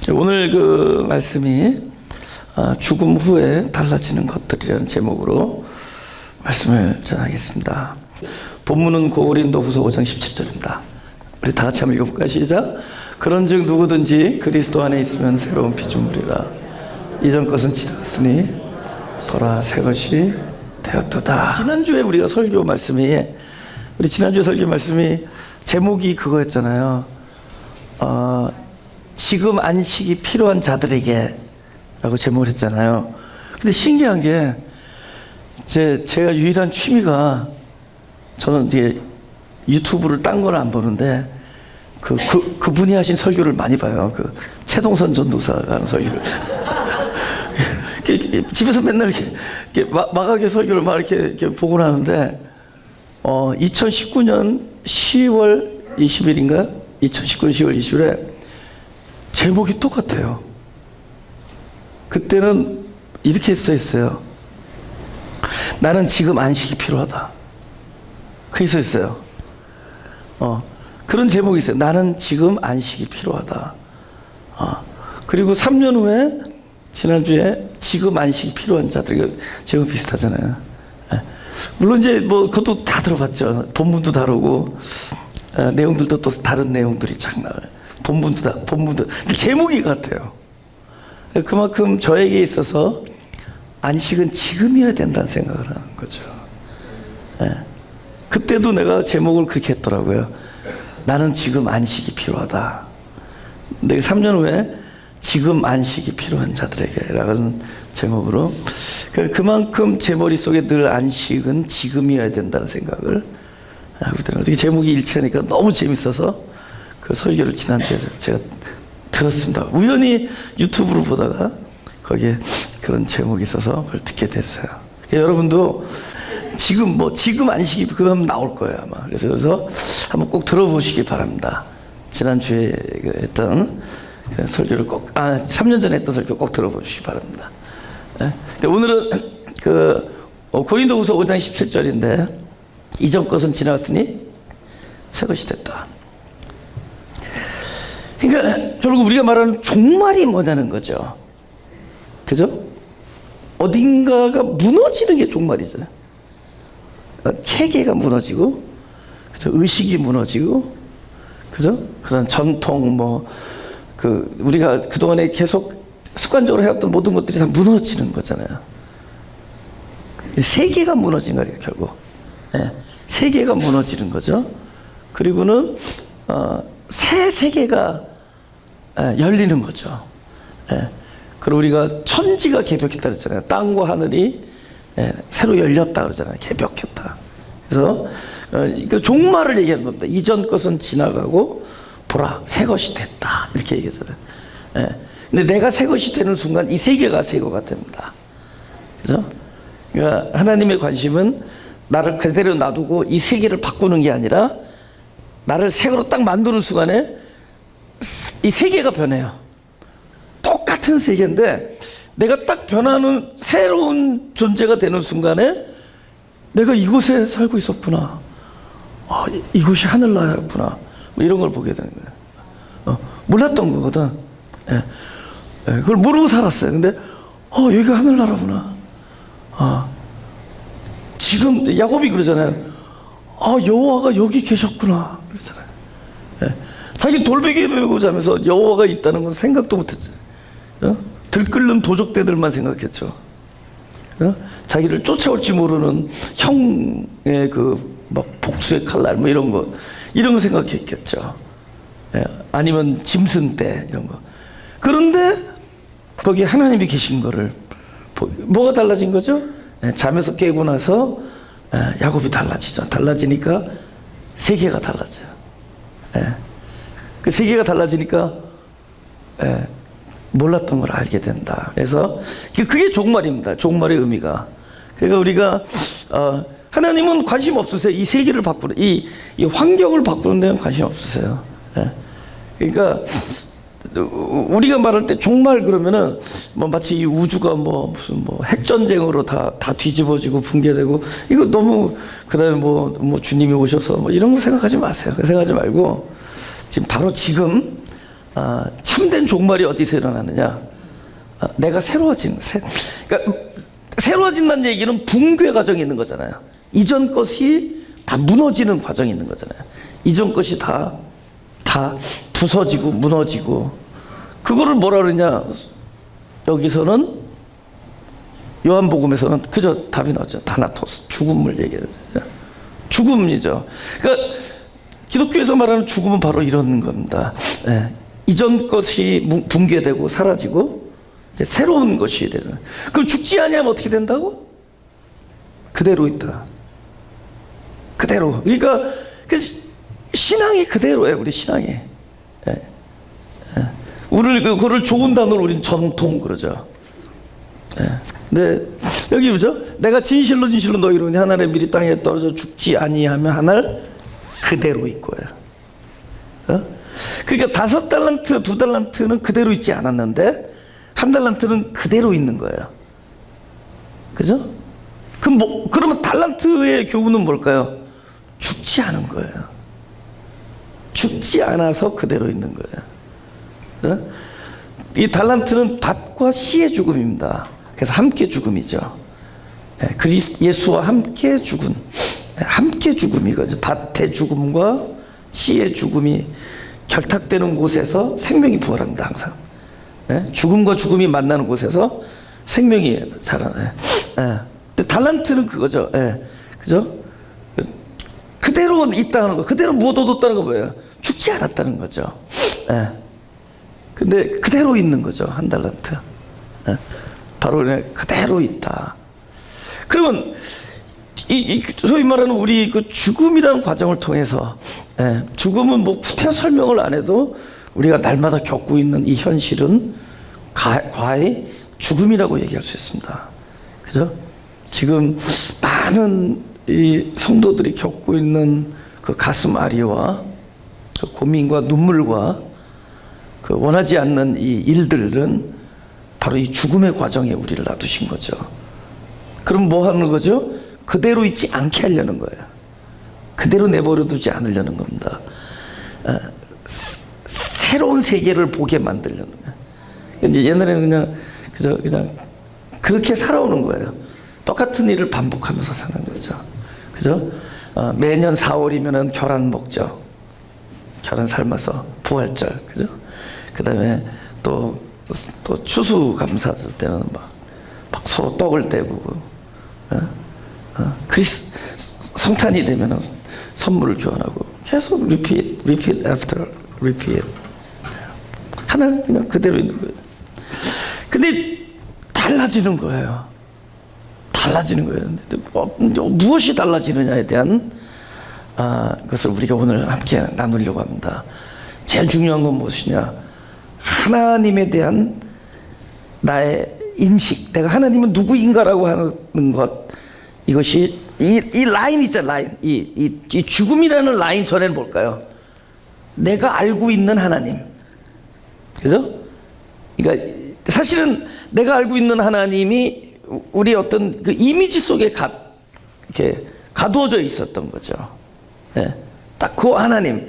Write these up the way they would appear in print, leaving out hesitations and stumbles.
오늘 그 말씀이 죽음 후에 달라지는 것들이라는 제목으로 말씀을 전하겠습니다. 본문은 고린도후서 5장 17절입니다. 우리 다 같이 한번 읽어볼까요? 시작. 그런즉 누구든지 그리스도 안에 있으면 새로운 피조물이라. 이전 것은 지나갔으니 보라 새 것이 되었도다. 지난주에 우리가 설교 말씀이 제목이 그거였잖아요. 지금 안식이 필요한 자들에게 라고 제목을 했잖아요. 근데 신기한 게 제가 유일한 취미가, 저는 이제 유튜브를 딴 걸 안 보는데 그분이 하신 설교를 많이 봐요. 그 최동선 전도사가 하는 설교를 집에서 맨날 이렇게 마가게 설교를 막 이렇게 보곤 하는데 2019년 10월 20일인가? 2019년 10월 20일에 제목이 똑같아요. 그때는 이렇게 써 있어요. 나는 지금 안식이 필요하다. 그렇게 써 있어요. 그런 제목이 있어요. 나는 지금 안식이 필요하다. 그리고 3년 후에 지난주에 지금 안식이 필요한 자들, 제목 비슷하잖아요. 물론 이제 뭐 그것도 다 들어봤죠. 본문도 다르고 내용들도 또 다른 내용들이 쫙 나와요. 본문도 제목이 같아요. 그만큼 저에게 있어서 안식은 지금이어야 된다는 생각을 하는 거죠. 그때도 내가 제목을 그렇게 했더라고요. 나는 지금 안식이 필요하다. 내가 3년 후에 지금 안식이 필요한 자들에게 라는 제목으로, 그만큼 제 머릿속에 늘 안식은 지금이어야 된다는 생각을 하고 있더라고요. 제목이 일치하니까 너무 재밌어서 그 설교를 지난주에 제가 들었습니다. 우연히 유튜브를 보다가 거기에 그런 제목이 있어서 그걸 듣게 됐어요. 그러니까 여러분도 지금 안식이 그럼 나올 거예요 아마. 그래서 한번 꼭 들어보시기 바랍니다. 지난주에 했던 그 설교를 꼭 3년 전에 했던 설교 꼭 들어보시기 바랍니다. 오늘은 고린도후서 5장 17절인데 이전 것은 지났으니 새 것이 됐다. 그러니까 결국 우리가 말하는 종말이 뭐냐는 거죠. 그죠? 어딘가가 무너지는 게 종말이죠. 체계가 무너지고, 그죠? 의식이 무너지고, 그죠? 그런 전통, 우리가 그동안에 계속 습관적으로 해왔던 모든 것들이 다 무너지는 거잖아요. 세계가 무너진 거예요, 결국. 세계가 무너지는 거죠. 그리고는, 새 세계가 열리는 거죠. 그리고 우리가 천지가 개벽했다 그랬잖아요. 땅과 하늘이 새로 열렸다 그러잖아요. 개벽했다. 그래서 그 종말을 얘기하는 겁니다. 이전 것은 지나가고 보라 새 것이 됐다 이렇게 얘기했잖아요. 근데 내가 새 것이 되는 순간 이 세계가 새 것가 됩니다. 그죠? 그러니까 하나님의 관심은 나를 그대로 놔두고 이 세계를 바꾸는 게 아니라 나를 새로 딱 만드는 순간에 이 세계가 변해요. 똑같은 세계인데 내가 딱 변하는 새로운 존재가 되는 순간에 내가 이곳에 살고 있었구나. 이곳이 하늘나라였구나. 이런 걸 보게 되는 거예요. 몰랐던 거거든. 그걸 모르고 살았어요. 근데 여기가 하늘나라구나. 지금 야곱이 그러잖아요. 여호와가 여기 계셨구나. 그러잖아요. 자기 돌베개 메고 자면서 여호와가 있다는 건 생각도 못했어요. 들끓는 도적대들만 생각했죠. 자기를 쫓아올지 모르는 형의 복수의 칼날 이런 거 생각했겠죠. 아니면 짐승대 이런 거. 그런데 거기 하나님이 계신 거를 뭐가 달라진 거죠? 잠에서 깨고 나서 야곱이 달라지죠. 달라지니까 세계가 달라져요. 그 세계가 달라지니까 몰랐던 걸 알게 된다. 그래서 그게 종말입니다. 종말의 의미가. 그러니까 우리가 하나님은 관심 없으세요. 이 세계를 바꾸는 이 환경을 바꾸는 데는 관심 없으세요. 그러니까 우리가 말할 때 종말 그러면은 마치 이 우주가 무슨 핵전쟁으로 다 뒤집어지고 붕괴되고 이거 너무 그다음에 주님이 오셔서 이런 거 생각하지 마세요. 생각하지 말고 바로 지금 참된 종말이 어디서 일어나느냐? 내가 그러니까 새로워진다는 얘기는 붕괴 과정이 있는 거잖아요. 이전 것이 다 무너지는 과정이 있는 거잖아요. 이전 것이 다 부서지고 무너지고, 그거를 뭐라 그러냐? 여기서는 요한복음에서는 그저 답이 나오죠. 다나토스, 죽음을 얘기하죠. 죽음이죠. 그러니까 기독교에서 말하는 죽음은 바로 이런 겁니다. 예. 이전 것이 붕괴되고 사라지고 이제 새로운 것이 되는. 그럼 죽지 아니하면 어떻게 된다고? 그대로 있다. 그대로. 그러니까 신앙이 그대로예요. 우리 신앙이. 예. 예. 그거를 좋은 단어로 우리는 전통 그러죠. 예. 네, 여기 보죠. 내가 진실로 너희로 하늘에 미리 땅에 떨어져 죽지 아니하면 하늘 그대로 있고요. 그러니까 5달란트, 2달란트는 그대로 있지 않았는데 1달란트는 그대로 있는 거예요. 그죠? 그러면 달란트의 교훈은 뭘까요? 죽지 않은 거예요. 죽지 않아서 그대로 있는 거예요. 이 달란트는 밭과 씨의 죽음입니다. 그래서 함께 죽음이죠. 예수와 함께 죽은, 함께 죽음이거든요. 밭의 죽음과 씨의 죽음이 결탁되는 곳에서 생명이 부활합니다. 항상. 죽음과 죽음이 만나는 곳에서 생명이 살아나요. 근데 달란트는 그거죠. 그죠? 그대로 있다는 거, 그대로 묻어뒀다는 거 뭐예요? 죽지 않았다는 거죠. 근데 그대로 있는 거죠. 1달란트. 바로 그대로 있다. 그러면 소위 말하는 우리 그 죽음이라는 과정을 통해서, 죽음은 뭐 구태 설명을 안 해도 우리가 날마다 겪고 있는 이 현실은 과히 죽음이라고 얘기할 수 있습니다. 그죠? 지금 많은 이 성도들이 겪고 있는 그 가슴 아리와 그 고민과 눈물과 그 원하지 않는 이 일들은 바로 이 죽음의 과정에 우리를 놔두신 거죠. 그럼 뭐 하는 거죠? 그대로 있지 않게 하려는 거예요. 그대로 내버려 두지 않으려는 겁니다. 새로운 세계를 보게 만들려는 거예요. 이제 옛날에는 그냥 그렇게 살아오는 거예요. 똑같은 일을 반복하면서 사는 거죠. 그죠? 매년 4월이면은 결혼 먹죠. 결혼 삶아서 부활절, 그죠? 그 다음에 또 추수감사절 때는 막 서로 떡을 떼고, 성탄이 되면 선물을 교환하고, 계속 repeat after repeat. 하나는 그냥 그대로 있는 거예요. 근데 달라지는 거예요. 무엇이 달라지느냐에 대한 것을 우리가 오늘 함께 나누려고 합니다. 제일 중요한 건 무엇이냐? 하나님에 대한 나의 인식, 내가 하나님은 누구인가라고 하는 것, 이것이 이 라인 있잖아, 라인. 이 죽음이라는 라인 전에는 뭘까요? 내가 알고 있는 하나님, 그죠? 그러니까 사실은 내가 알고 있는 하나님이 우리 어떤 그 이미지 속에 이렇게 가두어져 있었던 거죠. 딱 그 하나님,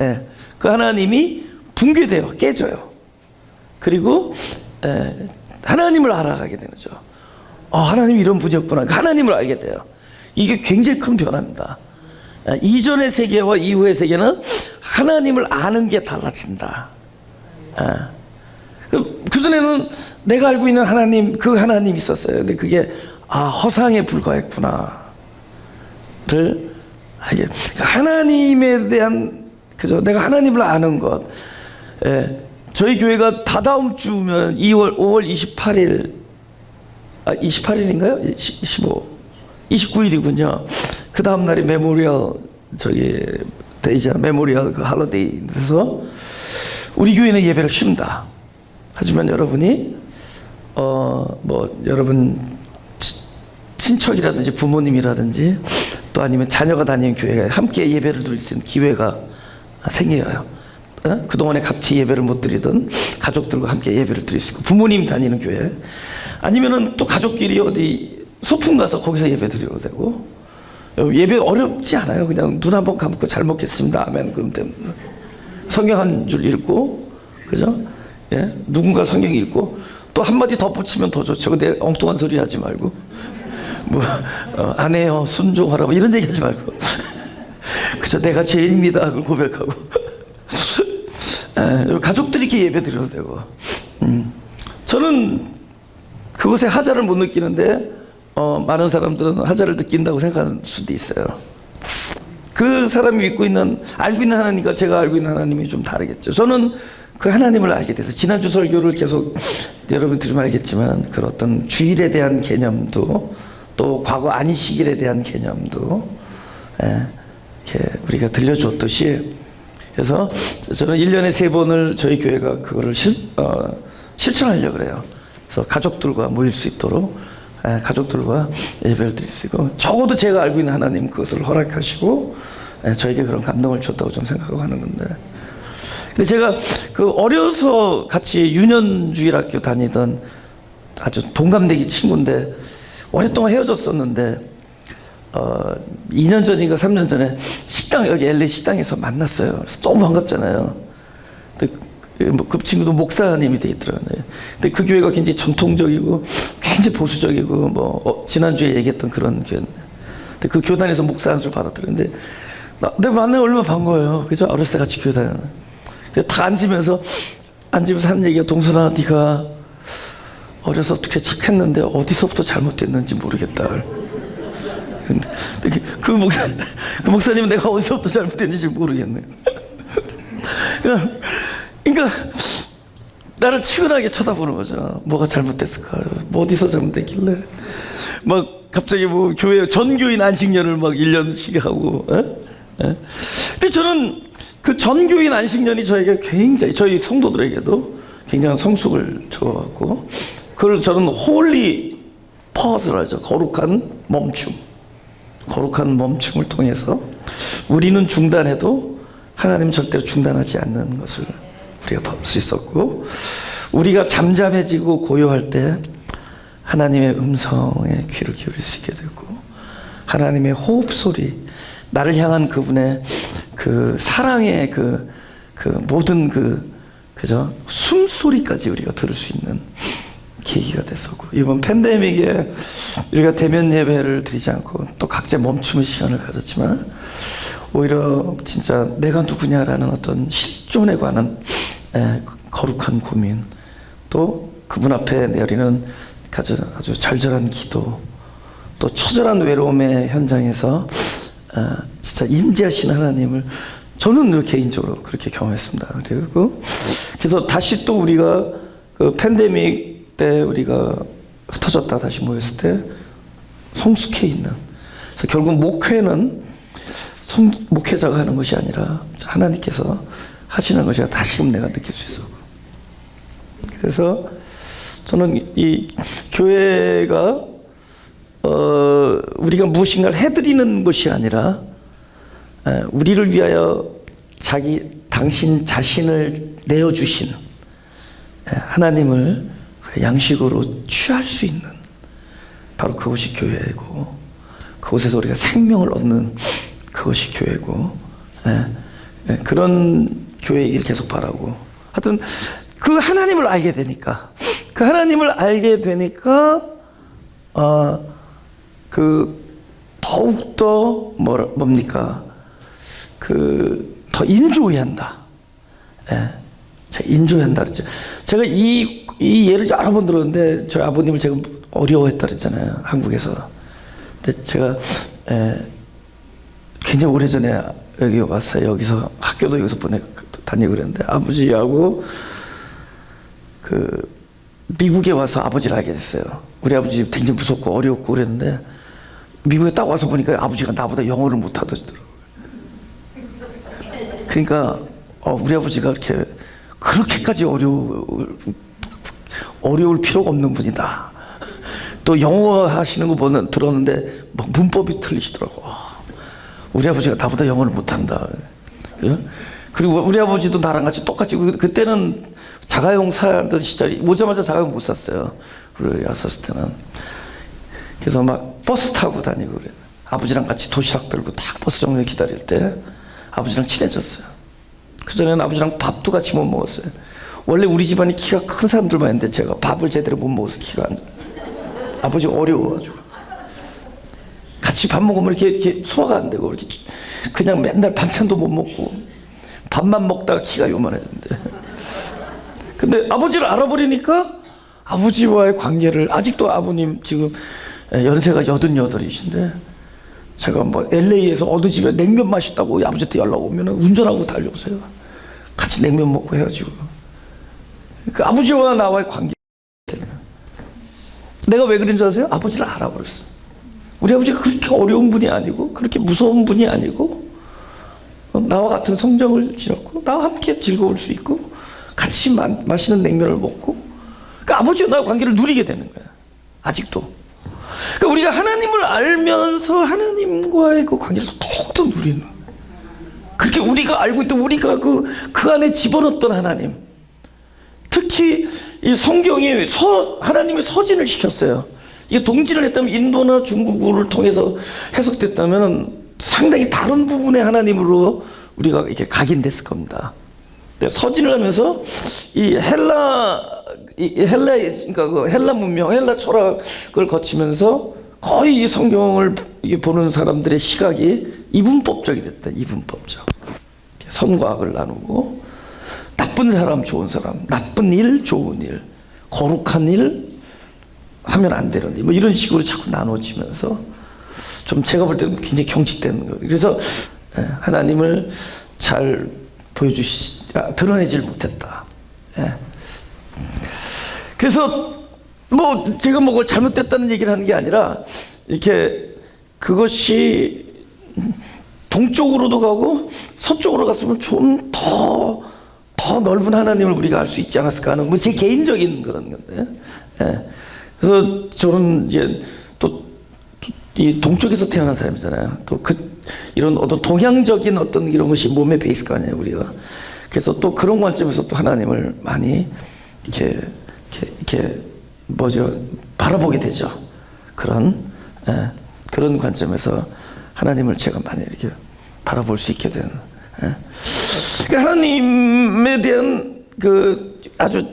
그 하나님이 붕괴돼요, 깨져요. 그리고 하나님을 알아가게 되는 거죠. 하나님이 이런 분이었구나. 하나님을 알게 돼요. 이게 굉장히 큰 변화입니다. 이전의 세계와 이후의 세계는 하나님을 아는 게 달라진다. 그전에는 내가 알고 있는 하나님, 그 하나님이 있었어요. 근데 그게 허상에 불과했구나를 알게. 하나님에 대한, 그죠? 내가 하나님을 아는 것. 저희 교회가 다다음 주면 5월 28일, 28일인가요? 29일이군요. 그 다음 날이 메모리얼, 데이잖아. 메모리얼 그 할러데이에서 우리 교회는 예배를 쉰다. 하지만 여러분이 여러분 친척이라든지 부모님이라든지 또 아니면 자녀가 다니는 교회에 함께 예배를 드릴 수 있는 기회가 생겨요. 그동안에 같이 예배를 못 드리던 가족들과 함께 예배를 드릴 수 있고, 부모님 다니는 교회 아니면은 또 가족끼리 어디 소풍 가서 거기서 예배 드려도 되고, 예배 어렵지 않아요. 그냥 눈 한번 감고 잘 먹겠습니다, 아멘, 그럼 됩니다. 성경 한 줄 읽고, 그죠? 예? 누군가 성경 읽고 또 한마디 덧붙이면 더 좋죠. 근데 엉뚱한 소리 하지 말고 뭐 아내여 순종하라 뭐 이런 얘기 하지 말고 그저 내가 죄인입니다 그걸 고백하고 가족들이 이렇게 예배 드려도 되고 저는 그것에 하자를 못 느끼는데 많은 사람들은 하자를 느낀다고 생각할 수도 있어요. 그 사람이 믿고 있는 알고 있는 하나님과 제가 알고 있는 하나님이 좀 다르겠죠. 저는 그 하나님을 알게 돼서 지난주 설교를 계속 여러분 들으면 알겠지만 그 어떤 주일에 대한 개념도 또 과거 안식일에 대한 개념도 이렇게 우리가 들려줬듯이 그래서 저는 1년에 3번을 저희 교회가 그거를 실천하려고 그래요. 그래서 가족들과 모일 수 있도록 가족들과 예배를 드릴 수 있고 적어도 제가 알고 있는 하나님 그것을 허락하시고 저에게 그런 감동을 줬다고 좀 생각하고 하는 건데 근데 제가 그 어려서 같이 유년주일학교 다니던 아주 동갑내기 친구인데 오랫동안 헤어졌었는데 2년 전인가 3년 전에 식당 여기 LA 식당에서 만났어요. 그래서 너무 반갑잖아요. 근데 그 친구도 목사님이 돼 있더라고요. 근데 그 교회가 굉장히 전통적이고 굉장히 보수적이고 뭐 지난주에 얘기했던 그런 교회인데 근데 그 교단에서 목사 안수를 받았더라고요. 근데 만나면 얼마나 반가워요. 그죠? 어렸을 때 같이 교회 다녔는데 다 앉으면서 하는 얘기가 동선아 네가 어려서 어떻게 착했는데 어디서부터 잘못됐는지 모르겠다. 근데 그 목사님은 내가 어디서부터 잘못됐는지 모르겠네. 그러니까 나를 치근하게 쳐다보는 거죠. 뭐가 잘못됐을까? 뭐 어디서 잘못됐길래? 막 갑자기 뭐 교회 전교인 안식년을 막 1년씩 하고. 근데 저는 그 전교인 안식년이 저에게 굉장히 저희 성도들에게도 굉장한 성숙을 줘갖고 그걸 저는 홀리 퍼즈를 하죠. 거룩한 멈춤. 거룩한 멈춤을 통해서 우리는 중단해도 하나님은 절대로 중단하지 않는 것을 우리가 볼 수 있었고 우리가 잠잠해지고 고요할 때 하나님의 음성에 귀를 기울일 수 있게 되고 하나님의 호흡 소리 나를 향한 그분의 그 사랑의 그 모든 그죠 숨소리까지 우리가 들을 수 있는 계기가 됐었고 이번 팬데믹에 우리가 대면 예배를 드리지 않고 또 각자 멈춤의 시간을 가졌지만 오히려 진짜 내가 누구냐라는 어떤 실존에 관한 거룩한 고민 또 그분 앞에 내리는 아주 절절한 기도 또 처절한 외로움의 현장에서 진짜 임재하신 하나님을 저는 개인적으로 그렇게 경험했습니다. 그리고 그래서 다시 또 우리가 그 팬데믹 때 우리가 흩어졌다 다시 모였을 때 성숙해 있는 그래서 결국 목회는 목회자가 하는 것이 아니라 하나님께서 하시는 것이 다시금 내가 느낄 수 있었고 그래서 저는 이 교회가 우리가 무엇인가를 해드리는 것이 아니라 우리를 위하여 당신 자신을 내어주신 하나님을 양식으로 취할 수 있는 바로 그것이 교회이고 그곳에서 우리가 생명을 얻는 그것이 교회고 그런 교회이길 계속 바라고 하여튼 그 하나님을 알게 되니까 더욱더 뭡니까 더 인조해한다. 제가 인조한다 그랬죠. 제가 이 예를 여러 번 들었는데 저희 아버님을 제가 어려워했다 그랬잖아요. 한국에서. 근데 제가 굉장히 오래전에 여기 왔어요. 여기서 학교도 여기서 다니고 그랬는데 아버지하고 미국에 와서 아버지를 알게 됐어요. 우리 아버지 굉장히 무섭고 어렵고 그랬는데 미국에 딱 와서 보니까 아버지가 나보다 영어를 못하더라고요. 그러니까 우리 아버지가 그렇게까지 어려울 필요가 없는 분이다. 또 영어 하시는 거 들었는데 막 문법이 틀리시더라고. 우리 아버지가 나보다 영어를 못한다. 그리고 우리 아버지도 나랑 같이 똑같이 그때는 자가용 사던 시절이 오자마자 자가용 못 샀어요. 우리 왔었을 때는. 그래서 막 버스 타고 다니고 그래. 아버지랑 같이 도시락 들고 딱 버스 정류에 기다릴 때 아버지랑 친해졌어요. 그전에는 아버지랑 밥도 같이 못 먹었어요. 원래 우리 집안이 키가 큰 사람들만 있는데 제가 밥을 제대로 못 먹어서 키가 안 아버지가 어려워가지고 같이 밥 먹으면 이렇게 소화가 안 되고 이렇게 그냥 맨날 반찬도 못 먹고 밥만 먹다가 키가 요만해졌는데 근데 아버지를 알아버리니까 아버지와의 관계를 아직도 아버님 지금 연세가 88이신데 제가 뭐 LA에서 어느 집에 냉면 맛있다고 아버지한테 연락 오면 운전하고 달려오세요. 같이 냉면 먹고 헤어지고 그 아버지와 나와의 관계 내가 왜 그런 줄 아세요? 아버지를 알아버렸어. 우리 아버지가 그렇게 어려운 분이 아니고 그렇게 무서운 분이 아니고 나와 같은 성정을 지녔고 나와 함께 즐거울 수 있고 같이 맛있는 냉면을 먹고 그러니까 아버지와 나의 관계를 누리게 되는 거야. 아직도. 그러니까 우리가 하나님을 알면서 하나님과의 그 관계를 더욱더 누리는 그렇게 우리가 알고 있던 우리가 그 안에 집어넣었던 하나님 특히 이 성경이 하나님의 서진을 시켰어요. 이게 동진을 했다면 인도나 중국어를 통해서 해석됐다면 상당히 다른 부분의 하나님으로 우리가 이렇게 각인됐을 겁니다. 서진을 하면서 이 그러니까 그 헬라 문명, 헬라 철학을 거치면서 거의 이 성경을 보는 사람들의 시각이 이분법적이 됐다. 이분법적. 선과 악을 나누고 나쁜 사람, 좋은 사람, 나쁜 일, 좋은 일, 거룩한 일, 하면 안 되는 일, 뭐 이런 식으로 자꾸 나눠지면서 좀 제가 볼 때는 굉장히 경직되는 거예요. 그래서 하나님을 잘 드러내질 못했다. 예. 그래서 뭐 제가 뭐 잘못됐다는 얘기를 하는 게 아니라 이렇게 그것이 동쪽으로도 가고 서쪽으로 갔으면 좀 더 넓은 하나님을 우리가 알 수 있지 않았을까 하는 뭐 제 개인적인 그런 건데. 예. 그래서 저는 이제 또 이 동쪽에서 태어난 사람이잖아요. 또 이런 어떤 동양적인 어떤 이런 것이 몸에 배 있을 거 아니에요, 우리가. 그래서 또 그런 관점에서 또 하나님을 많이 이렇게 바라보게 되죠. 그런 관점에서 하나님을 제가 많이 이렇게 바라볼 수 있게 되는. 그러니까 하나님에 대한 아주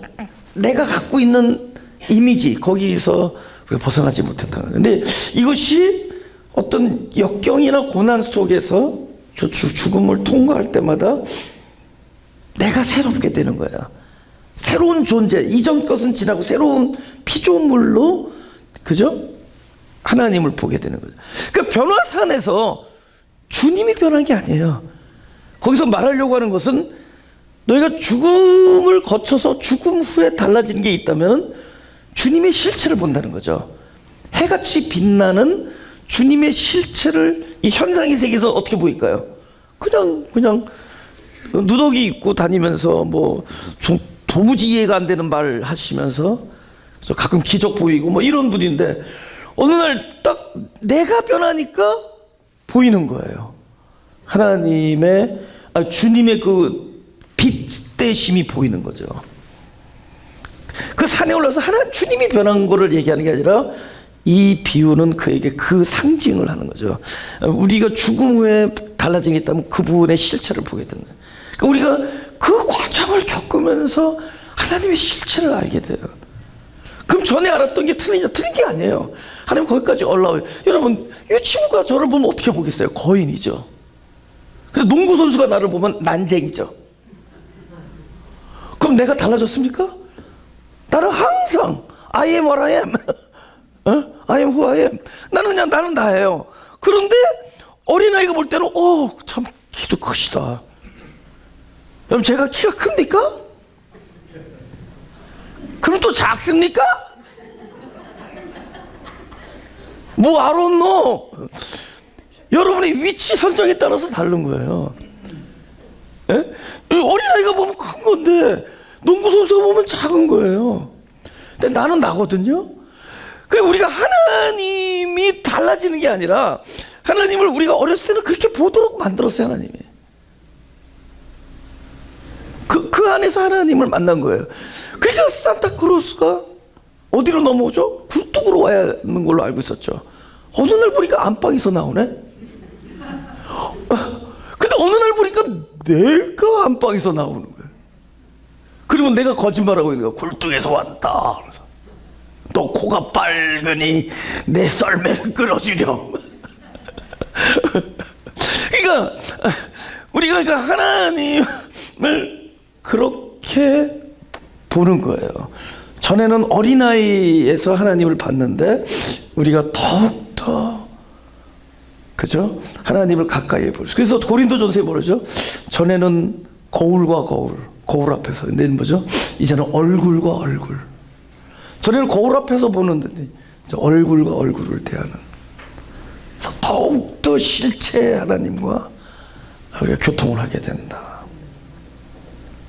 내가 갖고 있는 이미지 거기서 우리가 벗어나지 못했다는 거예요. 근데 이것이 어떤 역경이나 고난 속에서 죽음을 통과할 때마다 내가 새롭게 되는 거야. 새로운 존재, 이전 것은 지나고 새로운 피조물로 그죠? 하나님을 보게 되는 거죠. 그러니까 변화산에서 주님이 변한 게 아니에요. 거기서 말하려고 하는 것은 너희가 죽음을 거쳐서 죽음 후에 달라지는 게 있다면 주님의 실체를 본다는 거죠. 해같이 빛나는 주님의 실체를 이 현상의 세계에서 어떻게 보일까요? 그냥 누더기 입고 다니면서 뭐 좀 도무지 이해가 안 되는 말 하시면서 가끔 기적 보이고 뭐 이런 분인데 어느 날 딱 내가 변하니까 보이는 거예요. 주님의 그 빛대심이 보이는 거죠. 그 산에 올라서 주님이 변한 거를 얘기하는 게 아니라 이 비유는 그에게 그 상징을 하는 거죠. 우리가 죽음 후에 달라진 게 있다면 그 부분의 실체를 보게 되는 거예요. 그러니까 우리가 그 과정을 겪으면서 하나님의 실체를 알게 돼요. 그럼 전에 알았던 게 틀린 게 아니에요. 하나님 거기까지 올라와요. 여러분 유치부가 저를 보면 어떻게 보겠어요? 거인이죠. 근데 농구 선수가 나를 보면 난쟁이죠. 그럼 내가 달라졌습니까? 나는 항상 I am what I am. I am who I am. 나는 나예요. 그런데 어린아이가 볼 때는 참 키도 크시다. 여러분 제가 키가 큽니까? 그럼 또 작습니까? 뭐 I don't know. 여러분의 위치 설정에 따라서 다른 거예요. 예? 어린아이가 보면 큰 건데 농구선수가 보면 작은 거예요. 근데 나는 나거든요. 그러니까 우리가 하나님이 달라지는 게 아니라 하나님을 우리가 어렸을 때는 그렇게 보도록 만들었어요. 하나님이. 그 안에서 하나님을 만난 거예요. 그러니까 산타크로스가 어디로 넘어오죠? 굴뚝으로 와야 하는 걸로 알고 있었죠. 어느 날 보니까 안방에서 나오네. 근데 어느 날 보니까 내가 안방에서 나오는 거예요. 그리고 내가 거짓말하고 있는 거야. 굴뚝에서 왔다. 또 코가 빨그니 내 썰매를 끌어주렴. 그러니까 우리가 그러니까 하나님을 그렇게 보는 거예요. 전에는 어린아이에서 하나님을 봤는데 우리가 더욱더 그죠? 하나님을 가까이 볼 수. 그래서 고린도전서에 뭐라죠? 전에는 거울과 거울 앞에서. 근데 뭐죠? 이제는 얼굴과 얼굴. 전에는 거울 앞에서 보는데 이제 얼굴과 얼굴을 대하는. 더욱더 실체 하나님과 우리가 교통을 하게 된다.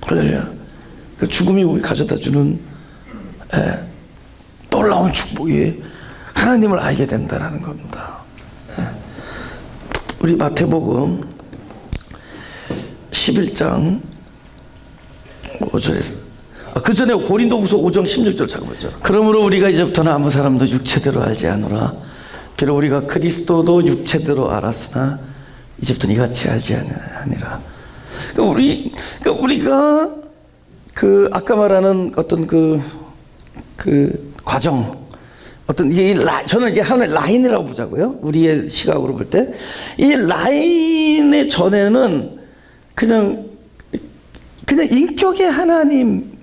할렐루야. 그 죽음이 우리 가져다주는 놀라운 축복이 하나님을 알게 된다는 겁니다. 우리 마태복음 11장 5절에서 그 전에 고린도후서 5장 16절 잠깐만요. 그러므로 우리가 이제부터는 아무 사람도 육체대로 알지 않으라. 비록 우리가 그리스도도 육체대로 알았으나 이제부터는 이같이 알지 아니라. 그러니까 우리가 그 아까 말하는 어떤 그 과정, 어떤 저는 이제 하나의 라인이라고 보자고요. 우리의 시각으로 볼 때 이 라인의 전에는 그냥 인격의 하나님,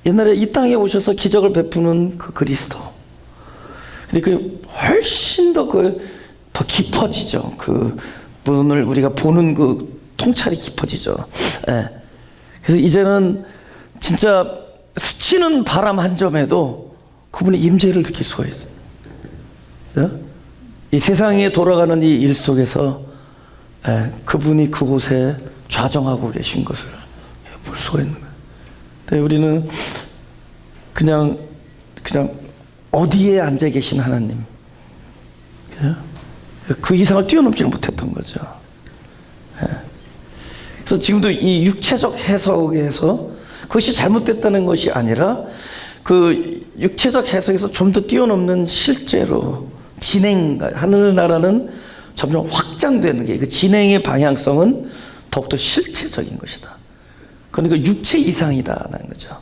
옛날에 이 땅에 오셔서 기적을 베푸는 그 그리스도. 근데 그 훨씬 더 깊어지죠. 그 분을 우리가 보는 그 통찰이 깊어지죠. 예. 그래서 이제는 진짜 스치는 바람 한 점에도 그분의 임재를 느낄 수가 있어요. 예? 이 세상에 돌아가는 이 일 속에서 그분이 그곳에 좌정하고 계신 것을 볼 수가 있는 거예요. 근데 우리는 그냥 어디에 앉아 계신 하나님, 그 이상을 뛰어넘지는 못했던 거죠. 그래서 지금도 이 육체적 해석에서 그것이 잘못됐다는 것이 아니라 그 육체적 해석에서 좀 더 뛰어넘는 실제로 하늘나라는 점점 확장되는 게 그 진행의 방향성은 더욱더 실체적인 것이다. 그러니까 육체 이상이다라는 거죠.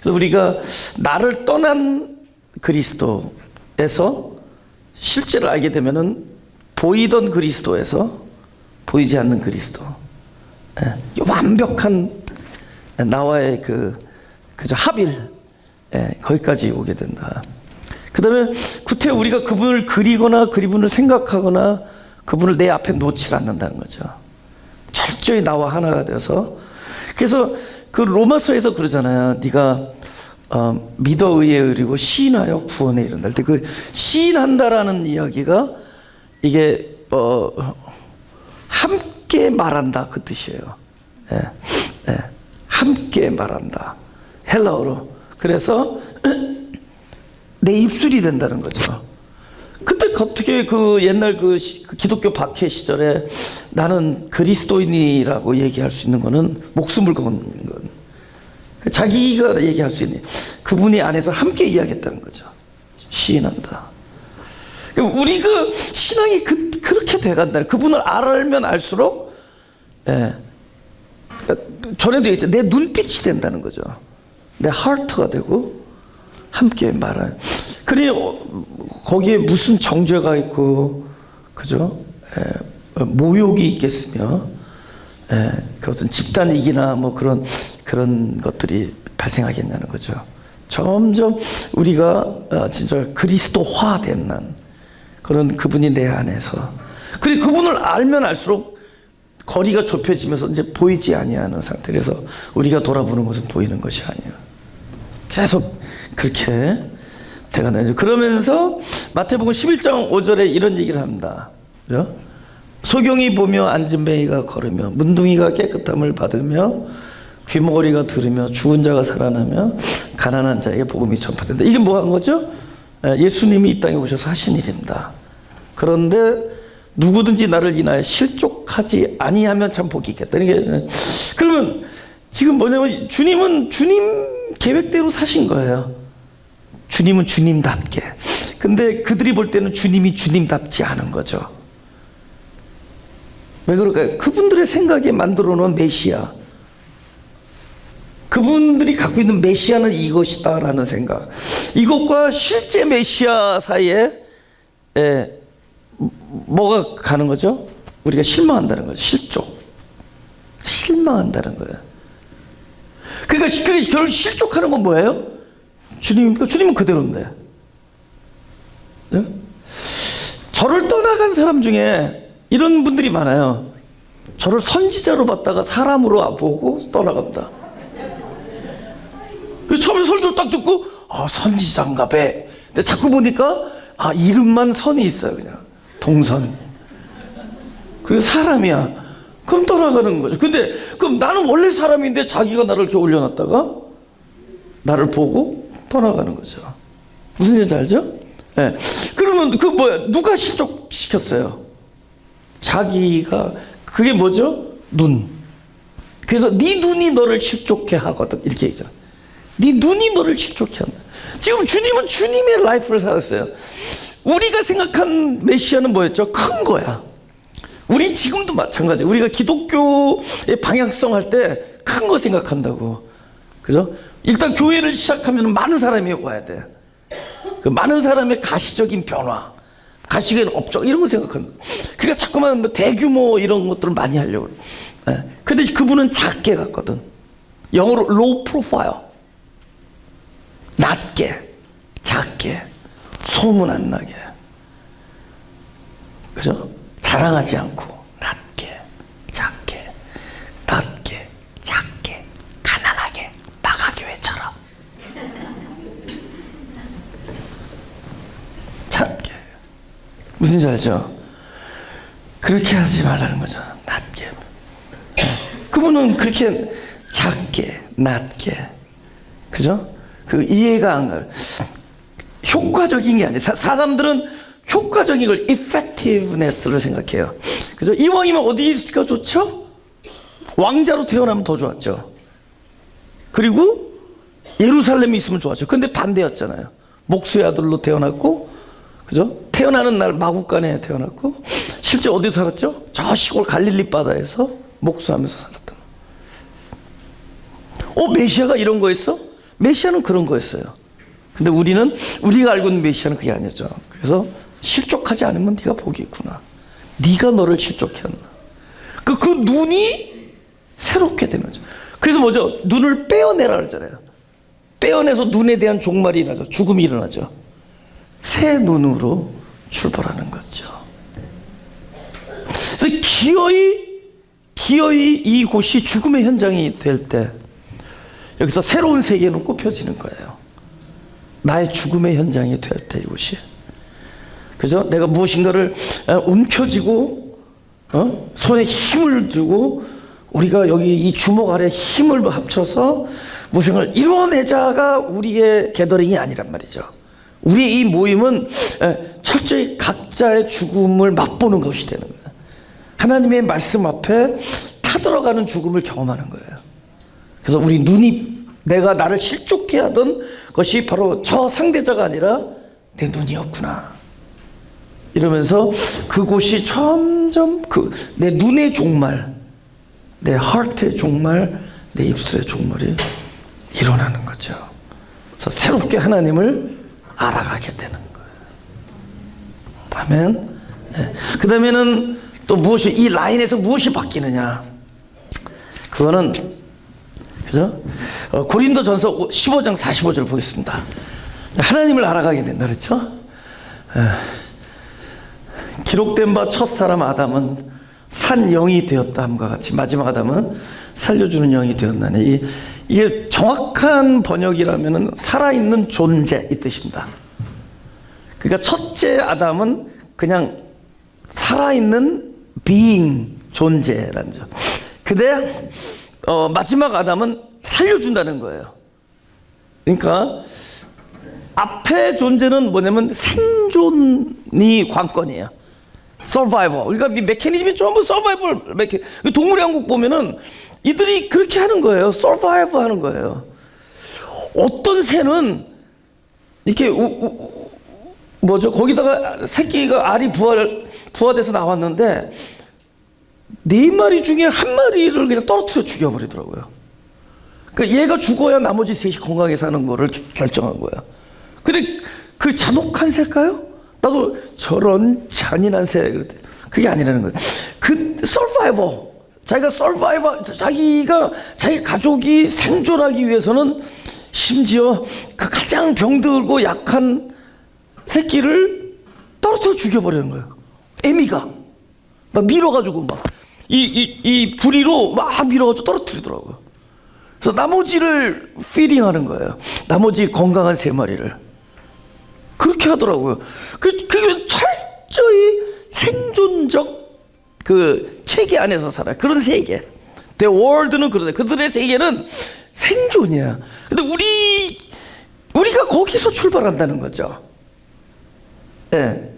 그래서 우리가 나를 떠난 그리스도에서 실제를 알게 되면은 보이던 그리스도에서 보이지 않는 그리스도, 완벽한 나와의 그저 합일, 거기까지 오게 된다. 그 다음에 구태 우리가 그분을 그리거나 그분을 생각하거나 그분을 내 앞에 놓지 않는다는 거죠. 철저히 나와 하나가 되어서. 그래서 그 로마서에서 그러잖아요. 네가 믿어 의에 이르고 시인하여 구원에 이른다. 할 때 그 시인한다라는 이야기가 이게 함께 말한다 그 뜻이에요. 함께 말한다. 헬라어로. 그래서 내 입술이 된다는 거죠. 그때 어떻게 그 옛날 그 기독교 박해 시절에 나는 그리스도인이라고 얘기할 수 있는 거는 목숨을 거는 건. 자기가 얘기할 수 있는 그분이 안에서 함께 이야기했다는 거죠. 시인한다. 우리가 신앙이 그렇게 돼간다. 그분을 알면 알수록, 전에도 얘기했죠. 내 눈빛이 된다는 거죠. 내 하트가 되고 함께 말할. 그래 거기에 무슨 정죄가 있고, 그죠? 모욕이 있겠으며, 그 어떤 집단이기나 뭐 그런 것들이 발생하겠냐는 거죠. 점점 우리가 진짜 그리스도화된 그런 그분이 내 안에서. 그리고 그분을 알면 알수록 거리가 좁혀지면서 이제 보이지 아니하는 상태. 그래서 우리가 돌아보는 것은 보이는 것이 아니야. 계속 그렇게 돼가는. 그러면서 마태복음 11장 5절에 이런 얘기를 합니다. 그죠? 소경이 보며 앉은 뱅이가 걸으며 문둥이가 깨끗함을 받으며 귀머거리가 들으며 죽은 자가 살아나며 가난한 자에게 복음이 전파된다. 이게 뭐 한 거죠? 예수님이 이 땅에 오셔서 하신 일입니다. 그런데 누구든지 나를 인하여 실족하지 아니하면 참 복이 있겠다. 이게 그러면 지금 뭐냐면 주님은 주님 계획대로 사신 거예요. 주님은 주님답게. 근데 그들이 볼 때는 주님이 주님답지 않은 거죠. 왜 그럴까요? 그분들의 생각에 만들어 놓은 메시아, 그분들이 갖고 있는 메시아는 이것이다라는 생각, 이것과 실제 메시아 사이에 뭐가 가는 거죠? 우리가 실망한다는 거죠. 실망한다는 거예요. 그러니까 결국 실족하는 건 뭐예요? 주님입니까? 주님은 그대로인데. 네? 저를 떠나간 사람 중에 이런 분들이 많아요. 저를 선지자로 봤다가 사람으로 보고 떠나간다. 처음에 설교를 딱 듣고 선지자인가 봐. 근데 자꾸 보니까 이름만 선이 있어요. 그냥 동선. 그리고 사람이야. 그럼 떠나가는 거죠. 근데 그럼 나는 원래 사람인데 자기가 나를 이렇게 올려놨다가 나를 보고 떠나가는 거죠. 무슨 얘기인지 알죠? 네. 그러면 누가 실족시켰어요? 자기가. 그게 뭐죠? 눈. 그래서 네 눈이 너를 실족해 하거든, 이렇게 얘기잖아. 네 눈이 너를 실족해 한다. 지금 주님은 주님의 라이프를 살았어요. 우리가 생각한 메시아는 뭐였죠? 큰 거야. 우리 지금도 마찬가지예요. 우리가 기독교의 방향성 할 때 큰 거 생각한다고. 그죠? 일단 교회를 시작하면 많은 사람이 와야 돼. 그 많은 사람의 가시적인 변화, 가시적인 업적, 이런 거 생각한다. 그러니까 자꾸만 대규모 이런 것들을 많이 하려고. 근데 그분은 작게 갔거든. 영어로 low profile. 낮게, 작게, 소문 안 나게. 그죠? 자랑하지 않고 낮게, 작게, 가난하게, 마가교회처럼 작게. 무슨 지 알죠? 그렇게 하지 말라는 거죠. 낮게. 그분은 그렇게 작게, 낮게. 그죠? 그 이해가 안 가요. 효과적인 게 아니에요. 사람들은 효과적인 걸 effectiveness를 생각해요. 그죠? 이왕이면 어디가 좋죠? 왕자로 태어나면 더 좋았죠. 그리고 예루살렘이 있으면 좋았죠. 근데 반대였잖아요. 목수의 아들로 태어났고, 그죠? 태어나는 날 마구간에 태어났고, 실제 어디 살았죠? 저 시골 갈릴리 바다에서 목수하면서 살았던. 메시아가 이런 거였어? 메시아는 그런 거였어요. 근데 우리가 알고 있는 메시아는 그게 아니죠. 그래서 실족하지 않으면 네가 복이 있구나. 네가 너를 실족해 한다. 그 눈이 새롭게 되는 거죠. 그래서 뭐죠? 눈을 빼어내라 그러잖아요. 빼어내서 눈에 대한 종말이 일어나죠. 죽음이 일어나죠. 새 눈으로 출발하는 거죠. 그래서 기어이 이곳이 죽음의 현장이 될 때 여기서 새로운 세계는 꼽혀지는 거예요. 나의 죽음의 현장이 될 때 이곳이. 그죠? 내가 무엇인가를 움켜쥐고 손에 힘을 주고 우리가 여기 이 주먹 아래 힘을 합쳐서 무엇인가를 이뤄내자가 우리의 게더링이 아니란 말이죠. 우리의 이 모임은 철저히 각자의 죽음을 맛보는 것이 되는 거예요. 하나님의 말씀 앞에 타들어가는 죽음을 경험하는 거예요. 그래서 우리 눈이 내가 나를 실족해 하던 것이 바로 저 상대자가 아니라 내 눈이었구나. 이러면서 그곳이 점점 내 눈의 종말, 내 하트의 종말, 내 입술의 종말이 일어나는 거죠. 그래서 새롭게 하나님을 알아가게 되는 거예요. 아멘. 네. 그 다음에는 또 이 라인에서 무엇이 바뀌느냐. 그거는, 그죠? 고린도전서 15장 45절 보겠습니다. 하나님을 알아가게 된다 그랬죠? 기록된 바 첫사람 아담은 산 영이 되었다 함과 같이 마지막 아담은 살려주는 영이 되었나니. 이게 정확한 번역이라면 살아있는 존재 이 뜻입니다. 그러니까 첫째 아담은 그냥 살아있는 being, 존재라는 점. 근데 마지막 아담은 살려준다는 거예요. 그러니까 앞에 존재는 뭐냐면 생존이 관건이에요. 서바이벌. 그러니까 이 메커니즘이 전부 서바이벌 동물의 왕국 보면은 이들이 그렇게 하는 거예요. 서바이벌 하는 거예요. 어떤 새는 이렇게 거기다가 새끼가 알이 부화돼서 나왔는데 4마리 중에 1마리를 그냥 떨어뜨려 죽여버리더라고요. 그 얘가 죽어야 나머지 셋이 건강하게 사는 거를 결정한 거야. 근데 그 잔혹한 새일까요? 나도 저런 잔인한 새, 그게 아니라는 거예요. 그 서바이버, 자기가 자기 가족이 생존하기 위해서는 심지어 그 가장 병들고 약한 새끼를 떨어뜨려 죽여버리는 거예요. 애미가 막 밀어가지고 막 이 부리로 막 밀어가지고 떨어뜨리더라고요. 그래서 나머지를 피딩하는 거예요. 나머지 건강한 세 마리를 그렇게 하더라고요. 그게 철저히 생존적 그 체계 안에서 살아요. 그런 세계. The world는 그러네. 그들의 세계는 생존이야. 근데 우리가 거기서 출발한다는 거죠. 예. 네.